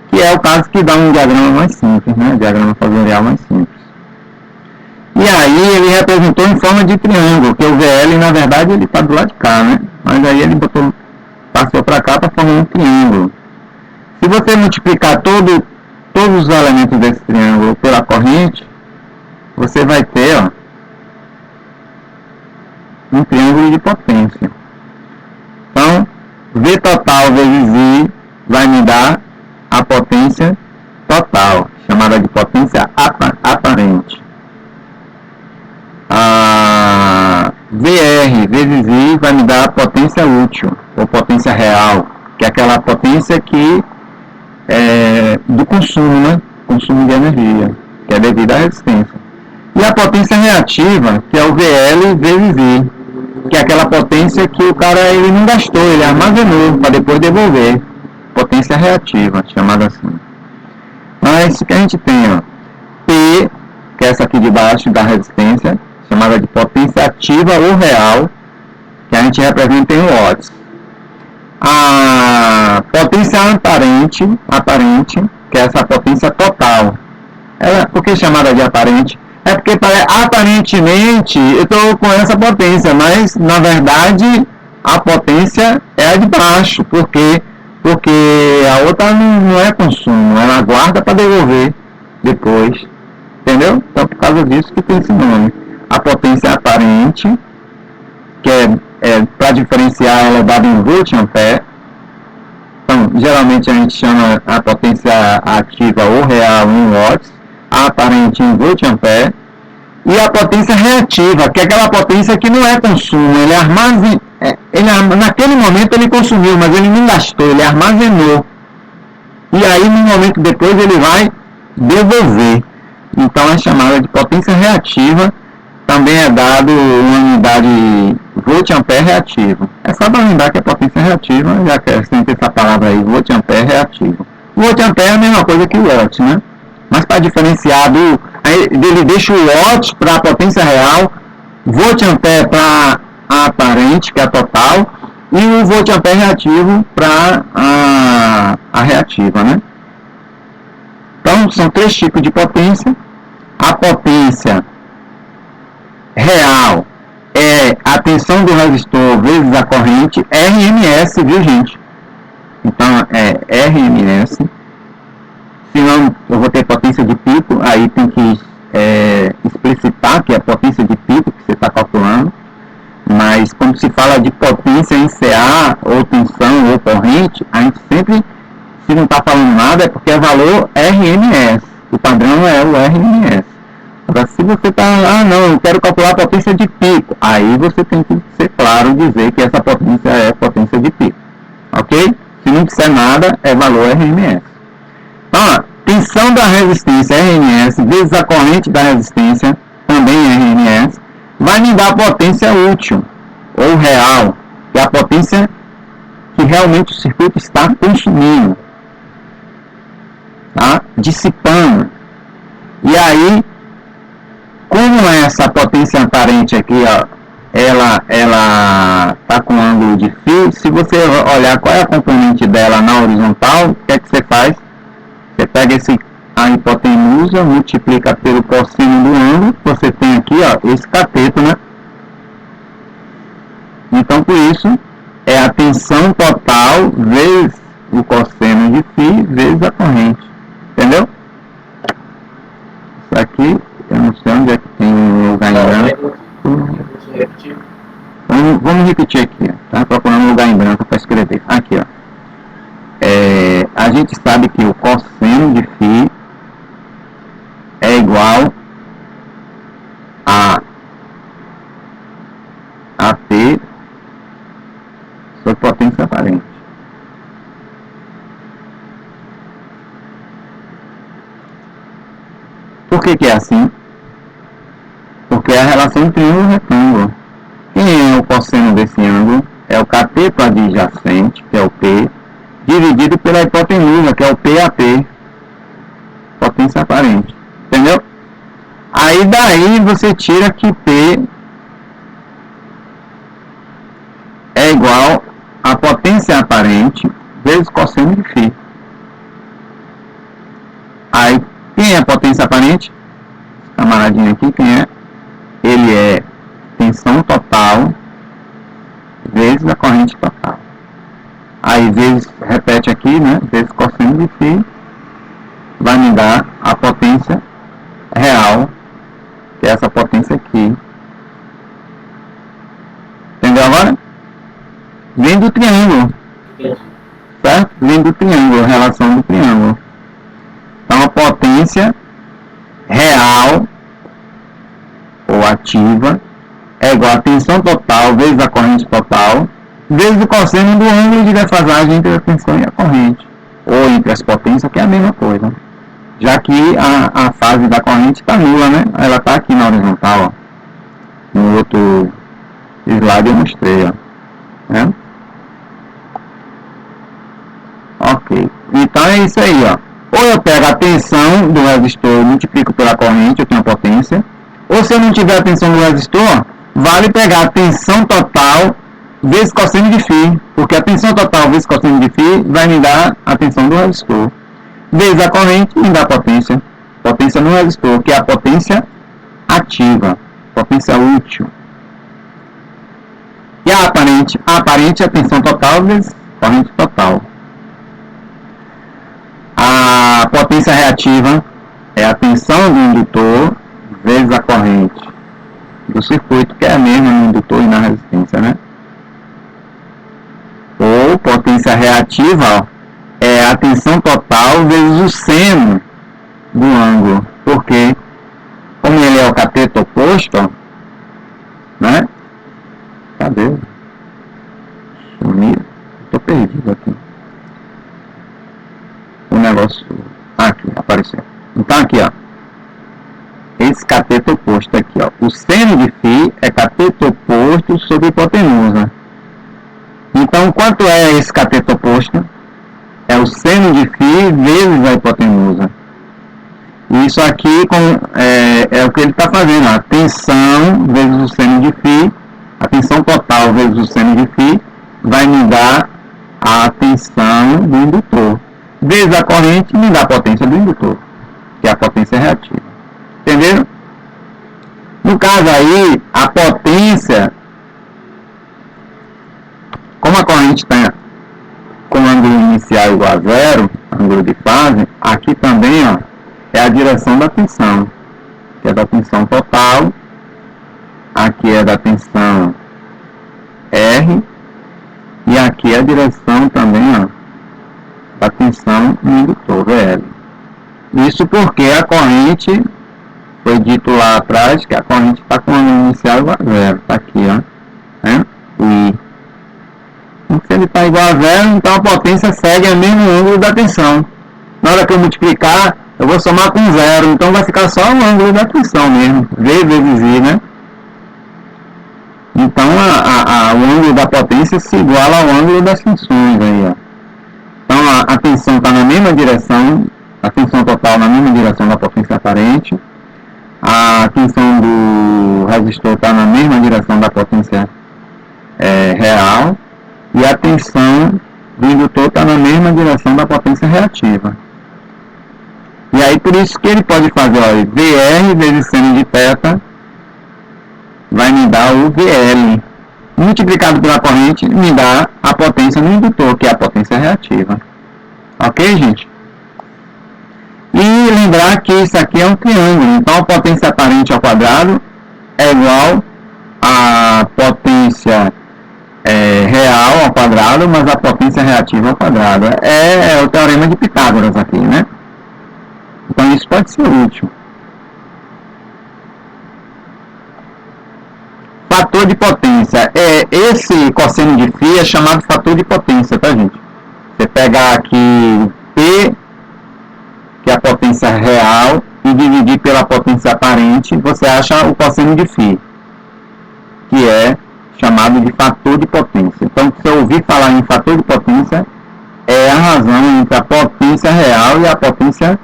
Que é o caso que dá um diagrama mais simples, né? Diagrama fasorial mais simples. E aí ele representou em forma de triângulo, que o VL, na verdade, ele está do lado de cá, né? Mas aí ele passou para cá para formar um triângulo. Se você multiplicar todos os elementos desse triângulo pela corrente, você vai ter, ó, um triângulo de potência. Então, V total vezes I vai me dar a potência total, chamada de potência aparente. A VR vezes I vai me dar a potência útil, ou potência real, que é aquela potência que é do consumo, né? Consumo de energia, que é devido à resistência. E a potência reativa, que é o VL vezes I, que é aquela potência que o cara ele não gastou, ele armazenou para depois devolver. Potência reativa, chamada assim. Mas isso que a gente tem, ó, P, que é essa aqui de baixo da resistência, chamada de potência ativa ou real, que a gente representa em watts. A potência aparente, que é essa potência total. Ela, por que chamada de aparente? É porque aparentemente eu estou com essa potência, mas na verdade a potência é a de baixo, porque a outra não é consumo, ela guarda para devolver depois, entendeu? Então por causa disso que tem esse nome. A potência aparente, que para diferenciar, ela é dada em volt-ampere. Então geralmente a gente chama a potência ativa ou real em watts, a aparente em volt-ampere, e a potência reativa, que é aquela potência que não é consumo, ele armazena, naquele momento ele consumiu, mas ele não gastou, ele armazenou, e aí no momento depois ele vai devolver. Então é chamada de potência reativa, também é dado uma unidade volt-ampere reativo. É só para lembrar que é potência reativa, já que é sempre essa palavra aí, volt-ampere reativo. Volt-ampere é a mesma coisa que o watt, né? Mas para diferenciar ele deixa o watt para a potência real, volt-ampere para a aparente, que é a total, e o volt-ampere reativo para a reativa, né? Então, são três tipos de potência. A potência real é a tensão do resistor vezes a corrente, RMS, viu, gente? Então, é RMS. Senão eu vou ter potência de pico, aí tem que explicitar que é a potência de pico que você está calculando, mas quando se fala de potência em CA, ou tensão, ou corrente, a gente sempre, se não está falando nada, é porque é valor RMS, o padrão é o RMS. Agora, se você está, não, eu quero calcular a potência de pico, aí você tem que ser claro, dizer que essa potência é potência de pico, ok? Se não disser nada, é valor RMS. Então, tensão da resistência RMS vezes a corrente da resistência, também RMS, vai me dar a potência útil, ou real, que é a potência que realmente o circuito está consumindo, tá? Dissipando. E aí, como essa potência aparente aqui, ó, ela está com ângulo de φ, se você olhar qual é a componente dela na horizontal, o que é que você faz? Você pega a hipotenusa, multiplica pelo cosseno do ângulo, você tem aqui, ó, esse cateto, né? Então, por isso, é a tensão total vezes o cosseno de φ vezes a corrente. Entendeu? Isso aqui, eu não sei onde é que tem um lugar em branco. Vamos repetir aqui, tá? Procurando um lugar em branco para escrever. Aqui, ó. A gente sabe que o cosseno de φ é igual a T sobre potência aparente. Por que é assim? Porque é a relação entre ângulo e retângulo. Quem é o cosseno desse ângulo? É o cateto adjacente, que é o P, dividido pela hipotenusa, que é o PAP, potência aparente. Entendeu? Aí daí você tira que P é igual a potência aparente vezes cosseno de φ. Aí, quem é a potência aparente? Esse camaradinho aqui, quem é? Ele é tensão total vezes a corrente total. Aí, vezes, repete aqui, né? Vezes cosseno de φ, vai me dar a potência real, que é essa potência aqui. Entendeu agora? Vem do triângulo, certo? Vem do triângulo, a relação do triângulo. Então, a potência real ou ativa é igual a tensão total vezes a corrente total vezes o cosseno do ângulo de defasagem entre a tensão e a corrente, ou entre as potências, que é a mesma coisa, já que a fase da corrente está nula, né? Ela está aqui na horizontal, ó. No outro slide eu mostrei, ó. Né? Ok, então é isso aí, ó. Ou eu pego a tensão do resistor e multiplico pela corrente, eu tenho a potência. Ou se eu não tiver a tensão do resistor, vale pegar a tensão total vezes cosseno de φ, porque a tensão total vezes cosseno de φ vai me dar a tensão do resistor. Vezes a corrente me dá a potência. Potência no resistor, que é a potência ativa, potência útil. E a aparente? A aparente é a tensão total vezes corrente total. A potência reativa é a tensão do indutor vezes a corrente do circuito, que é a mesma no indutor e na resistência, né? Ou potência reativa, ó, é a tensão total vezes o seno do ângulo, porque como ele é o cateto oposto, ó, né? Cadê? Sumiu. Estou perdido aqui. O negócio aqui apareceu. Então aqui, ó, esse cateto oposto aqui, ó, o seno de φ é cateto oposto sobre hipotenusa. Então quanto é esse cateto oposto? É o seno de φ vezes a hipotenusa. Isso aqui é o que ele está fazendo, ó, a tensão vezes o seno de φ, a tensão total vezes o seno de φ vai me dar a tensão do indutor. Vezes a corrente me dá a potência do indutor, que é a potência reativa. Entenderam? No caso aí, a potência, como a corrente está com o ângulo inicial igual a zero, ângulo de fase, aqui também, ó, é a direção da tensão, que é da tensão total, aqui é da tensão R, e aqui é a direção também, ó, da tensão no indutor, VL. Isso porque a corrente, foi dito lá atrás, que a corrente está com o ângulo inicial igual a zero, está aqui, ó, né? O I. Então, se ele está igual a zero, então a potência segue o mesmo ângulo da tensão. Na hora que eu multiplicar, eu vou somar com zero, então vai ficar só o ângulo da tensão mesmo, V vezes I, né? Então o ângulo da potência se iguala ao ângulo das tensões aí, ó. Então a tensão está na mesma direção, a tensão total na mesma direção da potência aparente, a tensão do resistor está na mesma direção da potência real, e a tensão do indutor está na mesma direção da potência reativa. E aí por isso que ele pode fazer, olha, VR vezes seno de θ vai me dar o VL. Multiplicado pela corrente me dá a potência no indutor, que é a potência reativa. Ok, gente? E lembrar que isso aqui é um triângulo, então a potência aparente ao quadrado é igual à potência real ao quadrado, mas a potência reativa ao quadrado. É o teorema de Pitágoras aqui, né? Então isso pode ser útil. Fator de potência. Esse cosseno de φ é chamado fator de potência, tá, gente? Você pega aqui P, que é a potência real, e dividir pela potência aparente, você acha o cosseno de φ, que é chamado de fator de potência. Então, se eu ouvir falar em fator de potência, é a razão entre a potência real e a potência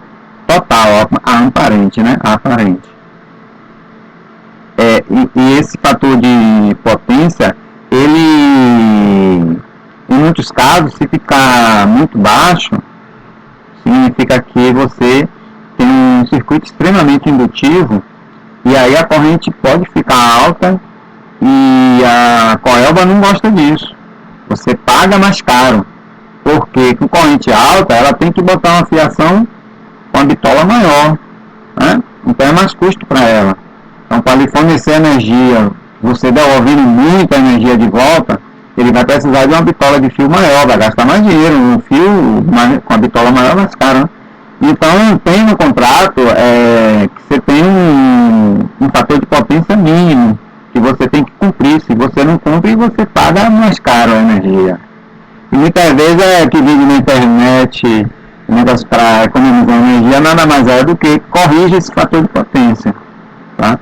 total, a aparente, né? A aparente. E esse fator de potência, ele, em muitos casos, se ficar muito baixo, significa que você tem um circuito extremamente indutivo, e aí a corrente pode ficar alta, e a coelba não gosta disso. Você paga mais caro, porque com corrente alta, ela tem que botar uma fiação com a bitola maior, né? Então é mais custo para ela. Então, para lhe fornecer energia, você devolvendo muita energia de volta, ele vai precisar de uma bitola de fio maior, vai gastar mais dinheiro. Um fio com a bitola maior é mais caro, né? Então, tem no contrato que você tem um fator de potência mínimo, que você tem que cumprir. Se você não cumpre, você paga mais caro a energia. E muitas vezes que vive na internet, negócio para economizar energia, nada mais é do que corrige esse fator de potência, tá?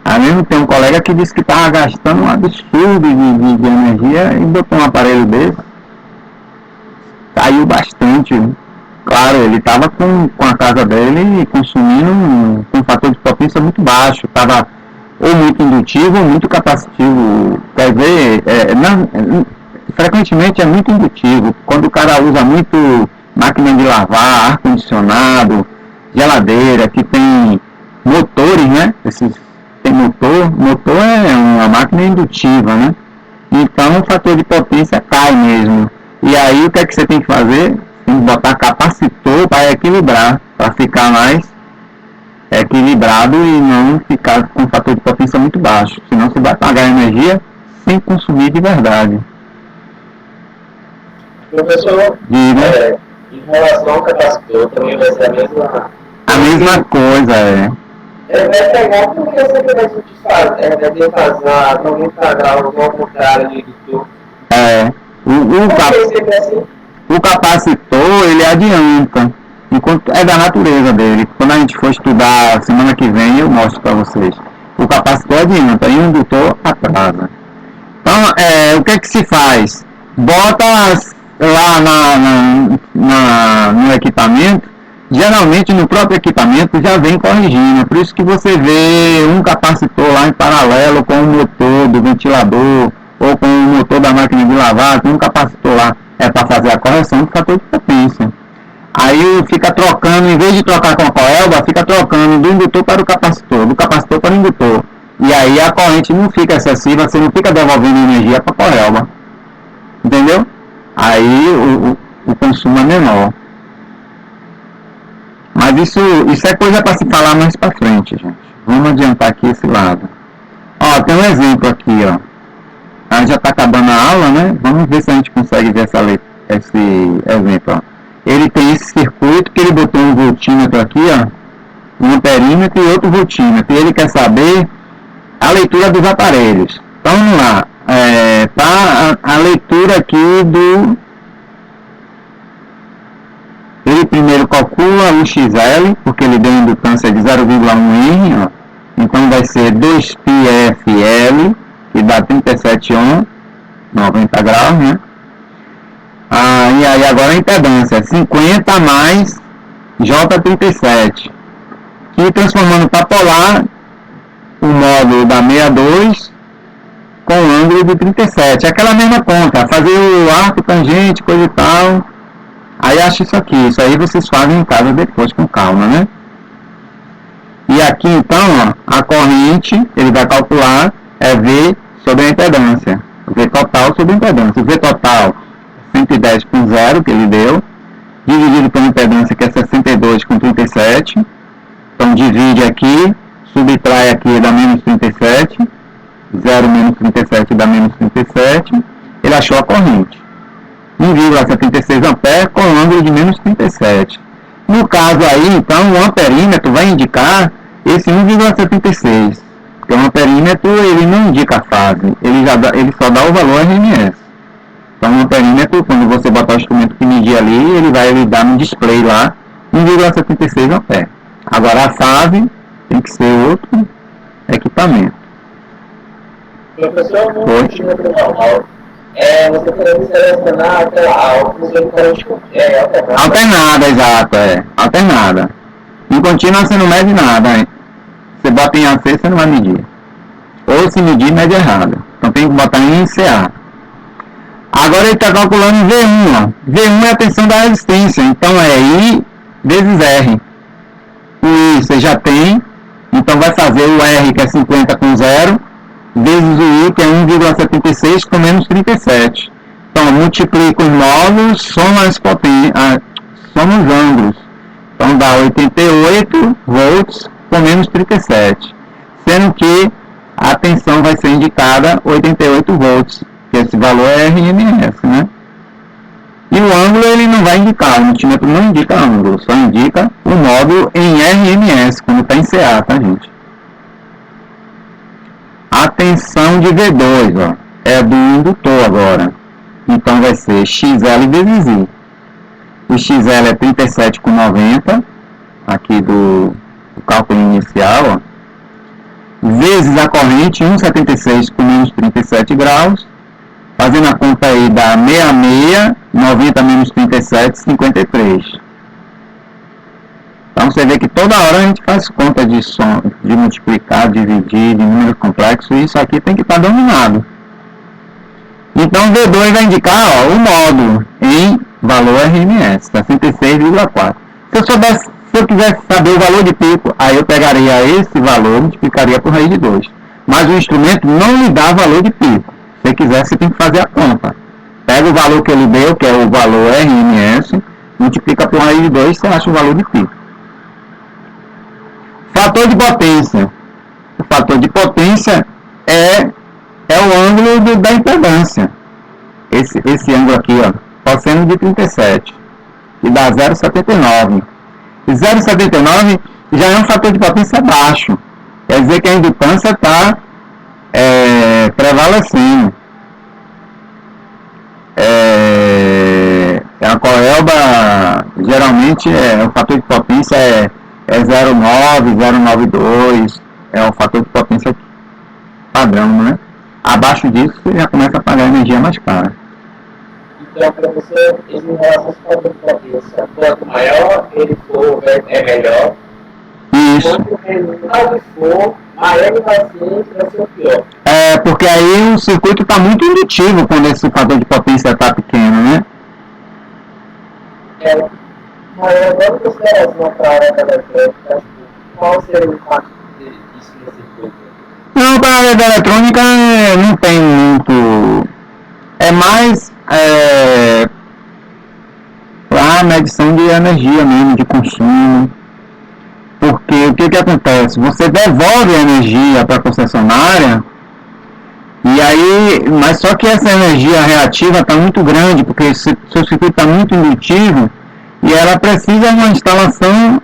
Aí mesmo tem um colega que disse que estava gastando um absurdo de energia e botou um aparelho desse. Caiu bastante. Claro, ele estava com a casa dele consumindo um fator de potência muito baixo. Estava ou muito indutivo ou muito capacitivo. Quer dizer, frequentemente é muito indutivo. Quando o cara usa muito máquina de lavar, ar-condicionado, geladeira, que tem motores, né? Tem motor é uma máquina indutiva, né? Então o fator de potência cai mesmo. E aí o que é que você tem que fazer? Tem que botar capacitor para equilibrar, para ficar mais equilibrado e não ficar com fator de potência muito baixo. Senão você vai pagar energia sem consumir de verdade. Professor, Diga. Em relação ao capacitor, também vai ser a mesma coisa, vai pegar porque você vai fazer a 90 graus ao contrário do indutor. O capacitor, ele adianta, enquanto é da natureza dele. Quando a gente for estudar semana que vem, eu mostro para vocês. O capacitor adianta e o indutor atrasa. Então, o que é que se faz? Bota lá no equipamento. Geralmente no próprio equipamento já vem corrigindo, por isso que você vê um capacitor lá em paralelo com o motor do ventilador ou com o motor da máquina de lavar, tem um capacitor lá, é para fazer a correção do fator de potência. Aí fica trocando, em vez de trocar com a coelba, fica trocando do indutor para o capacitor, do capacitor para o indutor. E aí a corrente não fica excessiva, você não fica devolvendo energia para a coelba. Entendeu? Aí o consumo é menor. Mas isso é coisa para se falar mais para frente, gente. Vamos adiantar aqui esse lado. Ó, tem um exemplo aqui, ó. Já está acabando a aula, né? Vamos ver se a gente consegue ver esse exemplo, ó. Ele tem esse circuito que ele botou um voltímetro aqui, ó. Um amperímetro e outro voltímetro. E ele quer saber a leitura dos aparelhos. Então, vamos lá. Tá a leitura aqui do... Ele primeiro calcula o XL, porque ele deu indutância de 0,1 N, ó. Então vai ser 2πfL, que dá 37 ohm, 90 graus, né? E aí agora a impedância, 50 mais J37, que transformando para polar, o módulo dá 62 com ângulo de 37. É aquela mesma conta, fazer o arco tangente, coisa e tal. Aí acha isso aqui, isso aí vocês fazem em casa depois com calma, né? E aqui então, ó, a corrente, ele vai calcular é V sobre a impedância. V total sobre a impedância. V total, 110 com 0 que ele deu, dividido pela impedância que é 62 com 37. Então divide aqui, subtrai aqui dá menos 37. 0 menos 37 dá menos 37. Ele achou a corrente. 1,76 amperes com ângulo de menos 37. No caso aí, então, o amperímetro vai indicar esse 1,76. Porque o amperímetro, ele não indica a fase, ele só dá o valor RMS. Então, o amperímetro, quando você botar o instrumento que medir ali, ele vai lhe dar no display lá 1,76 amperes. Agora, a fase tem que ser outro equipamento. Professor, no partímetro normal, você pode selecionar a função de corrente alternada. Alternada, exato, alternada. Em contínua você não mede nada, hein? Você bota em AC, você não vai medir. Ou se medir, mede errado. Então tem que botar em CA. Agora ele está calculando V1, ó. V1 é a tensão da resistência, então é I vezes R. O I você já tem, então vai fazer o R, que é 50 com 0, vezes o I, que é 1,76 com menos 37. Então, multiplica os módulos, soma os ângulos. Então, dá 88 volts com menos 37. Sendo que a tensão vai ser indicada 88 volts, que esse valor é RMS, né? E o ângulo ele não vai indicar, o multímetro não indica ângulo, só indica o módulo em RMS, quando está em CA, tá, gente? A tensão de V2, ó, é do indutor agora. Então vai ser XL vezes I. O XL é 37,90, aqui do cálculo inicial, ó, vezes a corrente, 1,76 com menos 37 graus. Fazendo a conta aí dá 66, 90 menos 37, 53. Então você vê que toda hora a gente faz conta de multiplicar, dividir, de números complexos, e isso aqui tem que estar dominado. Então V2 vai indicar, ó, o módulo em valor RMS, 66,4. Se eu quisesse saber o valor de pico, aí eu pegaria esse valor e multiplicaria por raiz de 2. Mas o instrumento não lhe dá valor de pico. Se você quiser, você tem que fazer a conta. Pega o valor que ele deu, que é o valor RMS, multiplica por raiz de 2, você acha o valor de pico. Fator de potência. O fator de potência é o ângulo da impedância. Esse ângulo aqui, ó, cosseno de 37, que dá 0,79. E 0,79 já é um fator de potência baixo. Quer dizer que a indutância está prevalecendo. A coelba, geralmente, o fator de potência é 0,9, 0,92, é o fator de potência padrão, né? Abaixo disso, você já começa a pagar energia mais cara. Então, para você, em relação ao fator de potência, quanto maior ele for, é melhor. Isso. Quanto menor ele for, maior ele vai ser o pior. Porque aí o circuito está muito indutivo quando esse fator de potência está pequeno, né? Mas agora que você é para a área da eletrônica, qual seria o impacto disso no circuito? Não, para a área da eletrônica não tem muito. É mais para a medição de energia mesmo, de consumo. Porque o que acontece? Você devolve a energia para a concessionária, e aí, mas só que essa energia reativa está muito grande, porque o seu circuito está muito indutivo, e ela precisa de uma instalação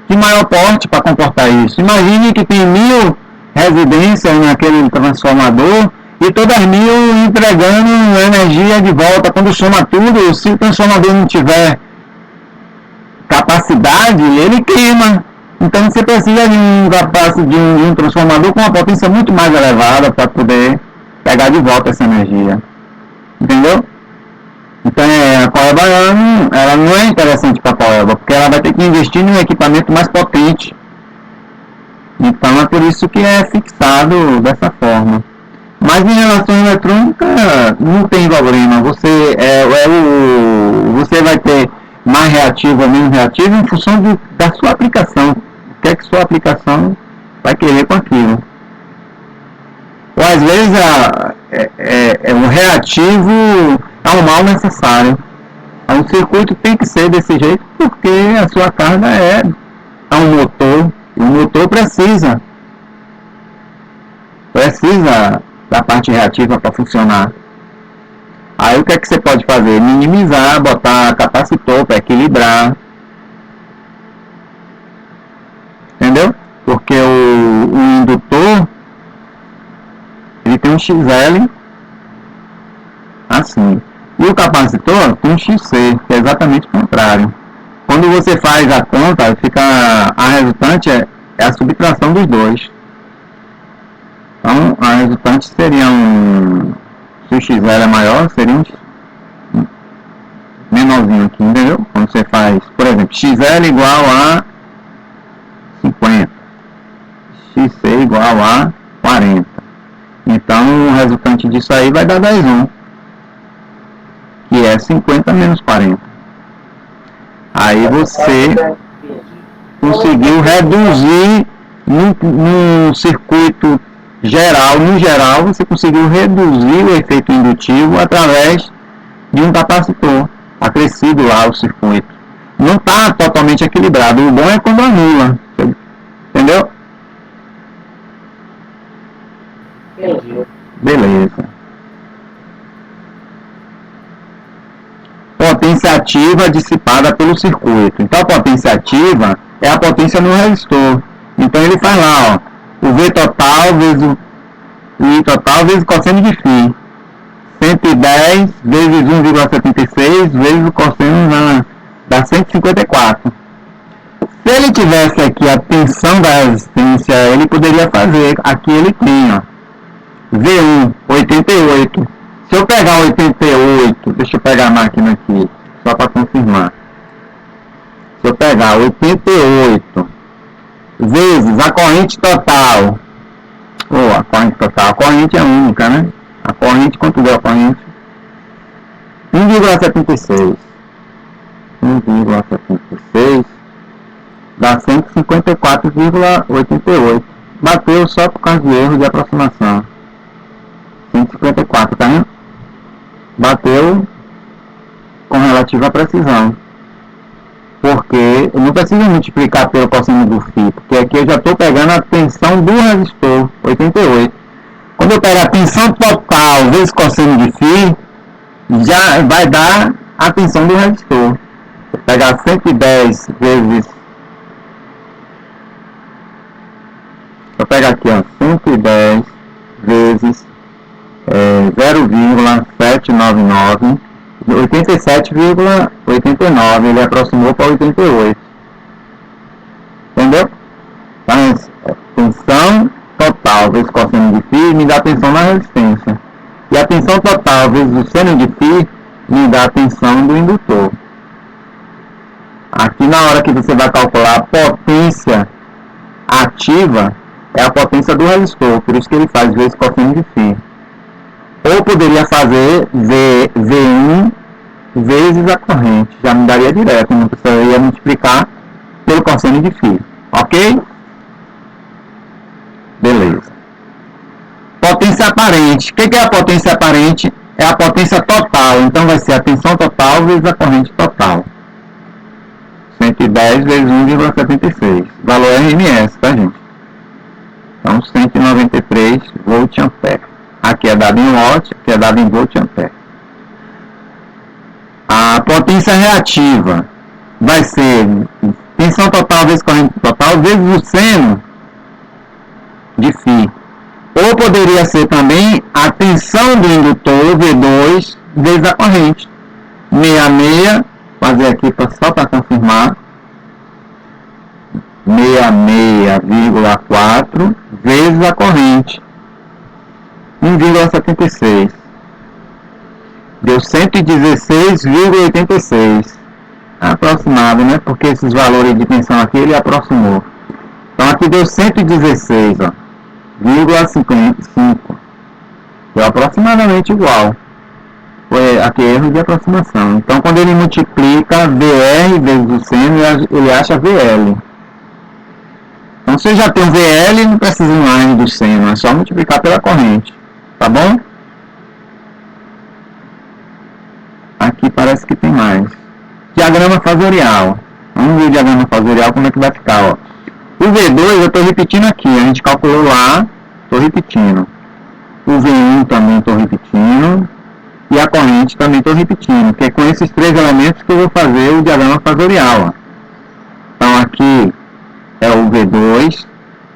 de maior porte para comportar isso. Imagine que tem 1000 residências naquele transformador, e todas 1000 entregando energia de volta. Quando soma tudo, se o transformador não tiver capacidade, ele queima. Então você precisa de um transformador com uma potência muito mais elevada para poder pegar de volta essa energia. Entendeu? Então a coelba ela não é interessante para a coelba, porque ela vai ter que investir em um equipamento mais potente. Então é por isso que é fixado dessa forma. Mas em relação à eletrônica, não tem problema. Você vai ter mais reativo ou menos reativo em função da sua aplicação. O que é que sua aplicação vai querer com aquilo. Ou às vezes o reativo é um mal necessário. Um circuito tem que ser desse jeito porque a sua carga é um motor. E o motor precisa da parte reativa para funcionar. Aí o que é que você pode fazer? Minimizar, botar capacitor para equilibrar. Entendeu? Porque o indutor ele tem um XL assim. E o capacitor tem um XC, que é exatamente o contrário. Quando você faz a conta, a resultante é a subtração dos dois. Então, a resultante seria se o XL é maior, seria um menorzinho aqui, entendeu? Quando você faz, por exemplo, XL igual a 50, XC igual a 40. Então, o resultante disso aí vai dar 10,1, que é 50 menos 40. Aí você conseguiu reduzir no circuito geral, no geral, você conseguiu reduzir o efeito indutivo através de um capacitor acrescido lá o circuito. Não está totalmente equilibrado. O bom é quando anula. Entendeu? Entendi. Beleza. Potência ativa dissipada pelo circuito. Então a potência ativa é a potência no resistor. Então ele faz lá, ó, o V total vezes o I total vezes o cosseno de φ. 110 vezes 1,76 vezes o cosseno dá 154. Se ele tivesse aqui a tensão da resistência, ele poderia fazer. Aqui ele tem, ó, V1, 88. Se eu pegar 88, deixa eu pegar a máquina aqui, só para confirmar. Se eu pegar 88 vezes a corrente total, a corrente total, a corrente é única, né? A corrente, quanto deu a corrente? 1,76. 1,76 dá 154,88. Bateu só por causa de erro de aproximação. 154, tá vendo? Bateu com relativa precisão. Porque eu não preciso multiplicar pelo cosseno do φ, porque aqui eu já estou pegando a tensão do resistor, 88. Quando eu pegar a tensão total vezes cosseno de φ, já vai dar a tensão do resistor. Vou pegar 110 vezes... Vou pegar aqui, ó, 110 vezes 0,799, 87,89, ele aproximou para 88. Entendeu? Então, tensão total vezes cosseno de φ me dá tensão na resistência. E a tensão total vezes o seno de φ me dá a tensão do indutor. Aqui na hora que você vai calcular a potência ativa, é a potência do resistor, por isso que ele faz vezes cosseno de φ. Ou poderia fazer V1 vezes a corrente, já me daria direto, não precisaria multiplicar pelo cosseno de φ, ok? Beleza. Potência aparente. O que é a potência aparente? É a potência total, então vai ser a tensão total vezes a corrente total. 110 vezes 1,76. Valor RMS, tá, gente? Então, 193 volt-ampere. Aqui é dado em watt, aqui é dado em volt-ampere. A potência reativa vai ser tensão total vezes corrente total vezes o seno de φ. Ou poderia ser também a tensão do indutor, V2, vezes a corrente. 66, fazer aqui só para confirmar. 66,4 vezes a corrente. 1,76. Deu 116,86. Aproximado, né? Porque esses valores de tensão aqui ele aproximou. Então aqui deu 116, ó. 0,55. Deu aproximadamente igual. 116,86 Foi aqui erro de aproximação. Então, quando ele multiplica VR vezes o seno, ele acha VL. Então, se já tem um VL, não precisa mais do seno, é só multiplicar pela corrente. Tá bom? Aqui parece que tem mais. Diagrama fasorial. Vamos ver o diagrama fasorial, como é que vai ficar, ó. O V2 eu estou repetindo aqui, a gente calculou lá, estou repetindo. O V1 também estou repetindo. E a corrente também estou repetindo, que é com esses três elementos que eu vou fazer o diagrama fasorial, ó. Então aqui é o V2,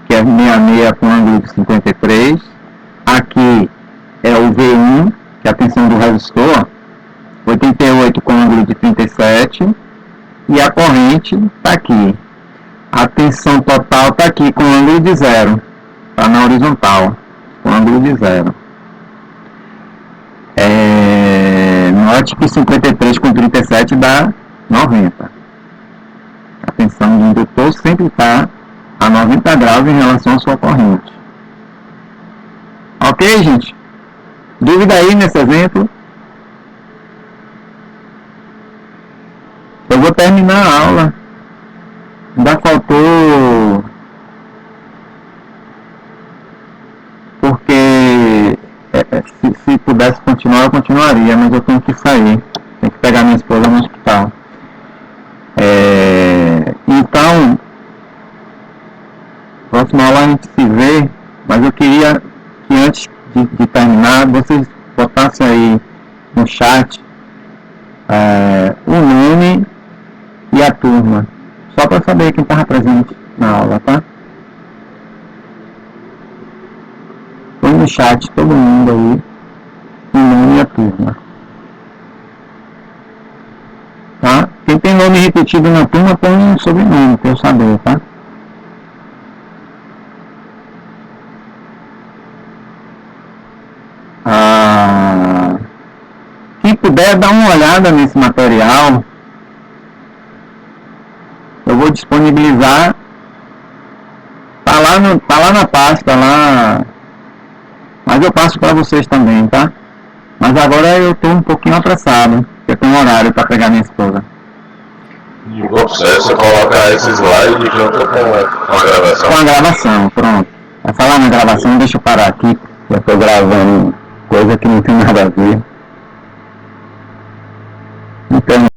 que é 66 com ângulo de 53. Aqui é o V1, que é a tensão do resistor, 88 com ângulo de 37. E a corrente está aqui. A tensão total está aqui com ângulo de 0. Está na horizontal, com ângulo de 0. Note que 53 com 37 dá 90. A tensão do indutor sempre está a 90 graus em relação à sua corrente. Ok, gente? Dúvida aí nesse exemplo? Eu vou terminar a aula. Ainda faltou... Porque se pudesse continuar, eu continuaria, mas eu tenho que sair. Tenho que pegar minha esposa no hospital. Então, próxima aula a gente se vê, mas eu queria que antes de terminar, vocês botassem aí no chat o nome e a turma, só para saber quem estava presente na aula, tá? Põe no chat todo mundo aí o nome e a turma, tá? Quem tem nome repetido na turma, põe um sobrenome para eu saber, tá? Quem puder dar uma olhada nesse material, eu vou disponibilizar, tá lá na pasta lá, mas eu passo para vocês também, tá? Mas agora eu estou um pouquinho apressado, porque tem um horário para pegar minha esposa. Você colocar esse slide junto com a gravação. Com a gravação, pronto. Vai falar na gravação, deixa eu parar aqui, eu estou gravando coisa que não tem nada a ver. Então,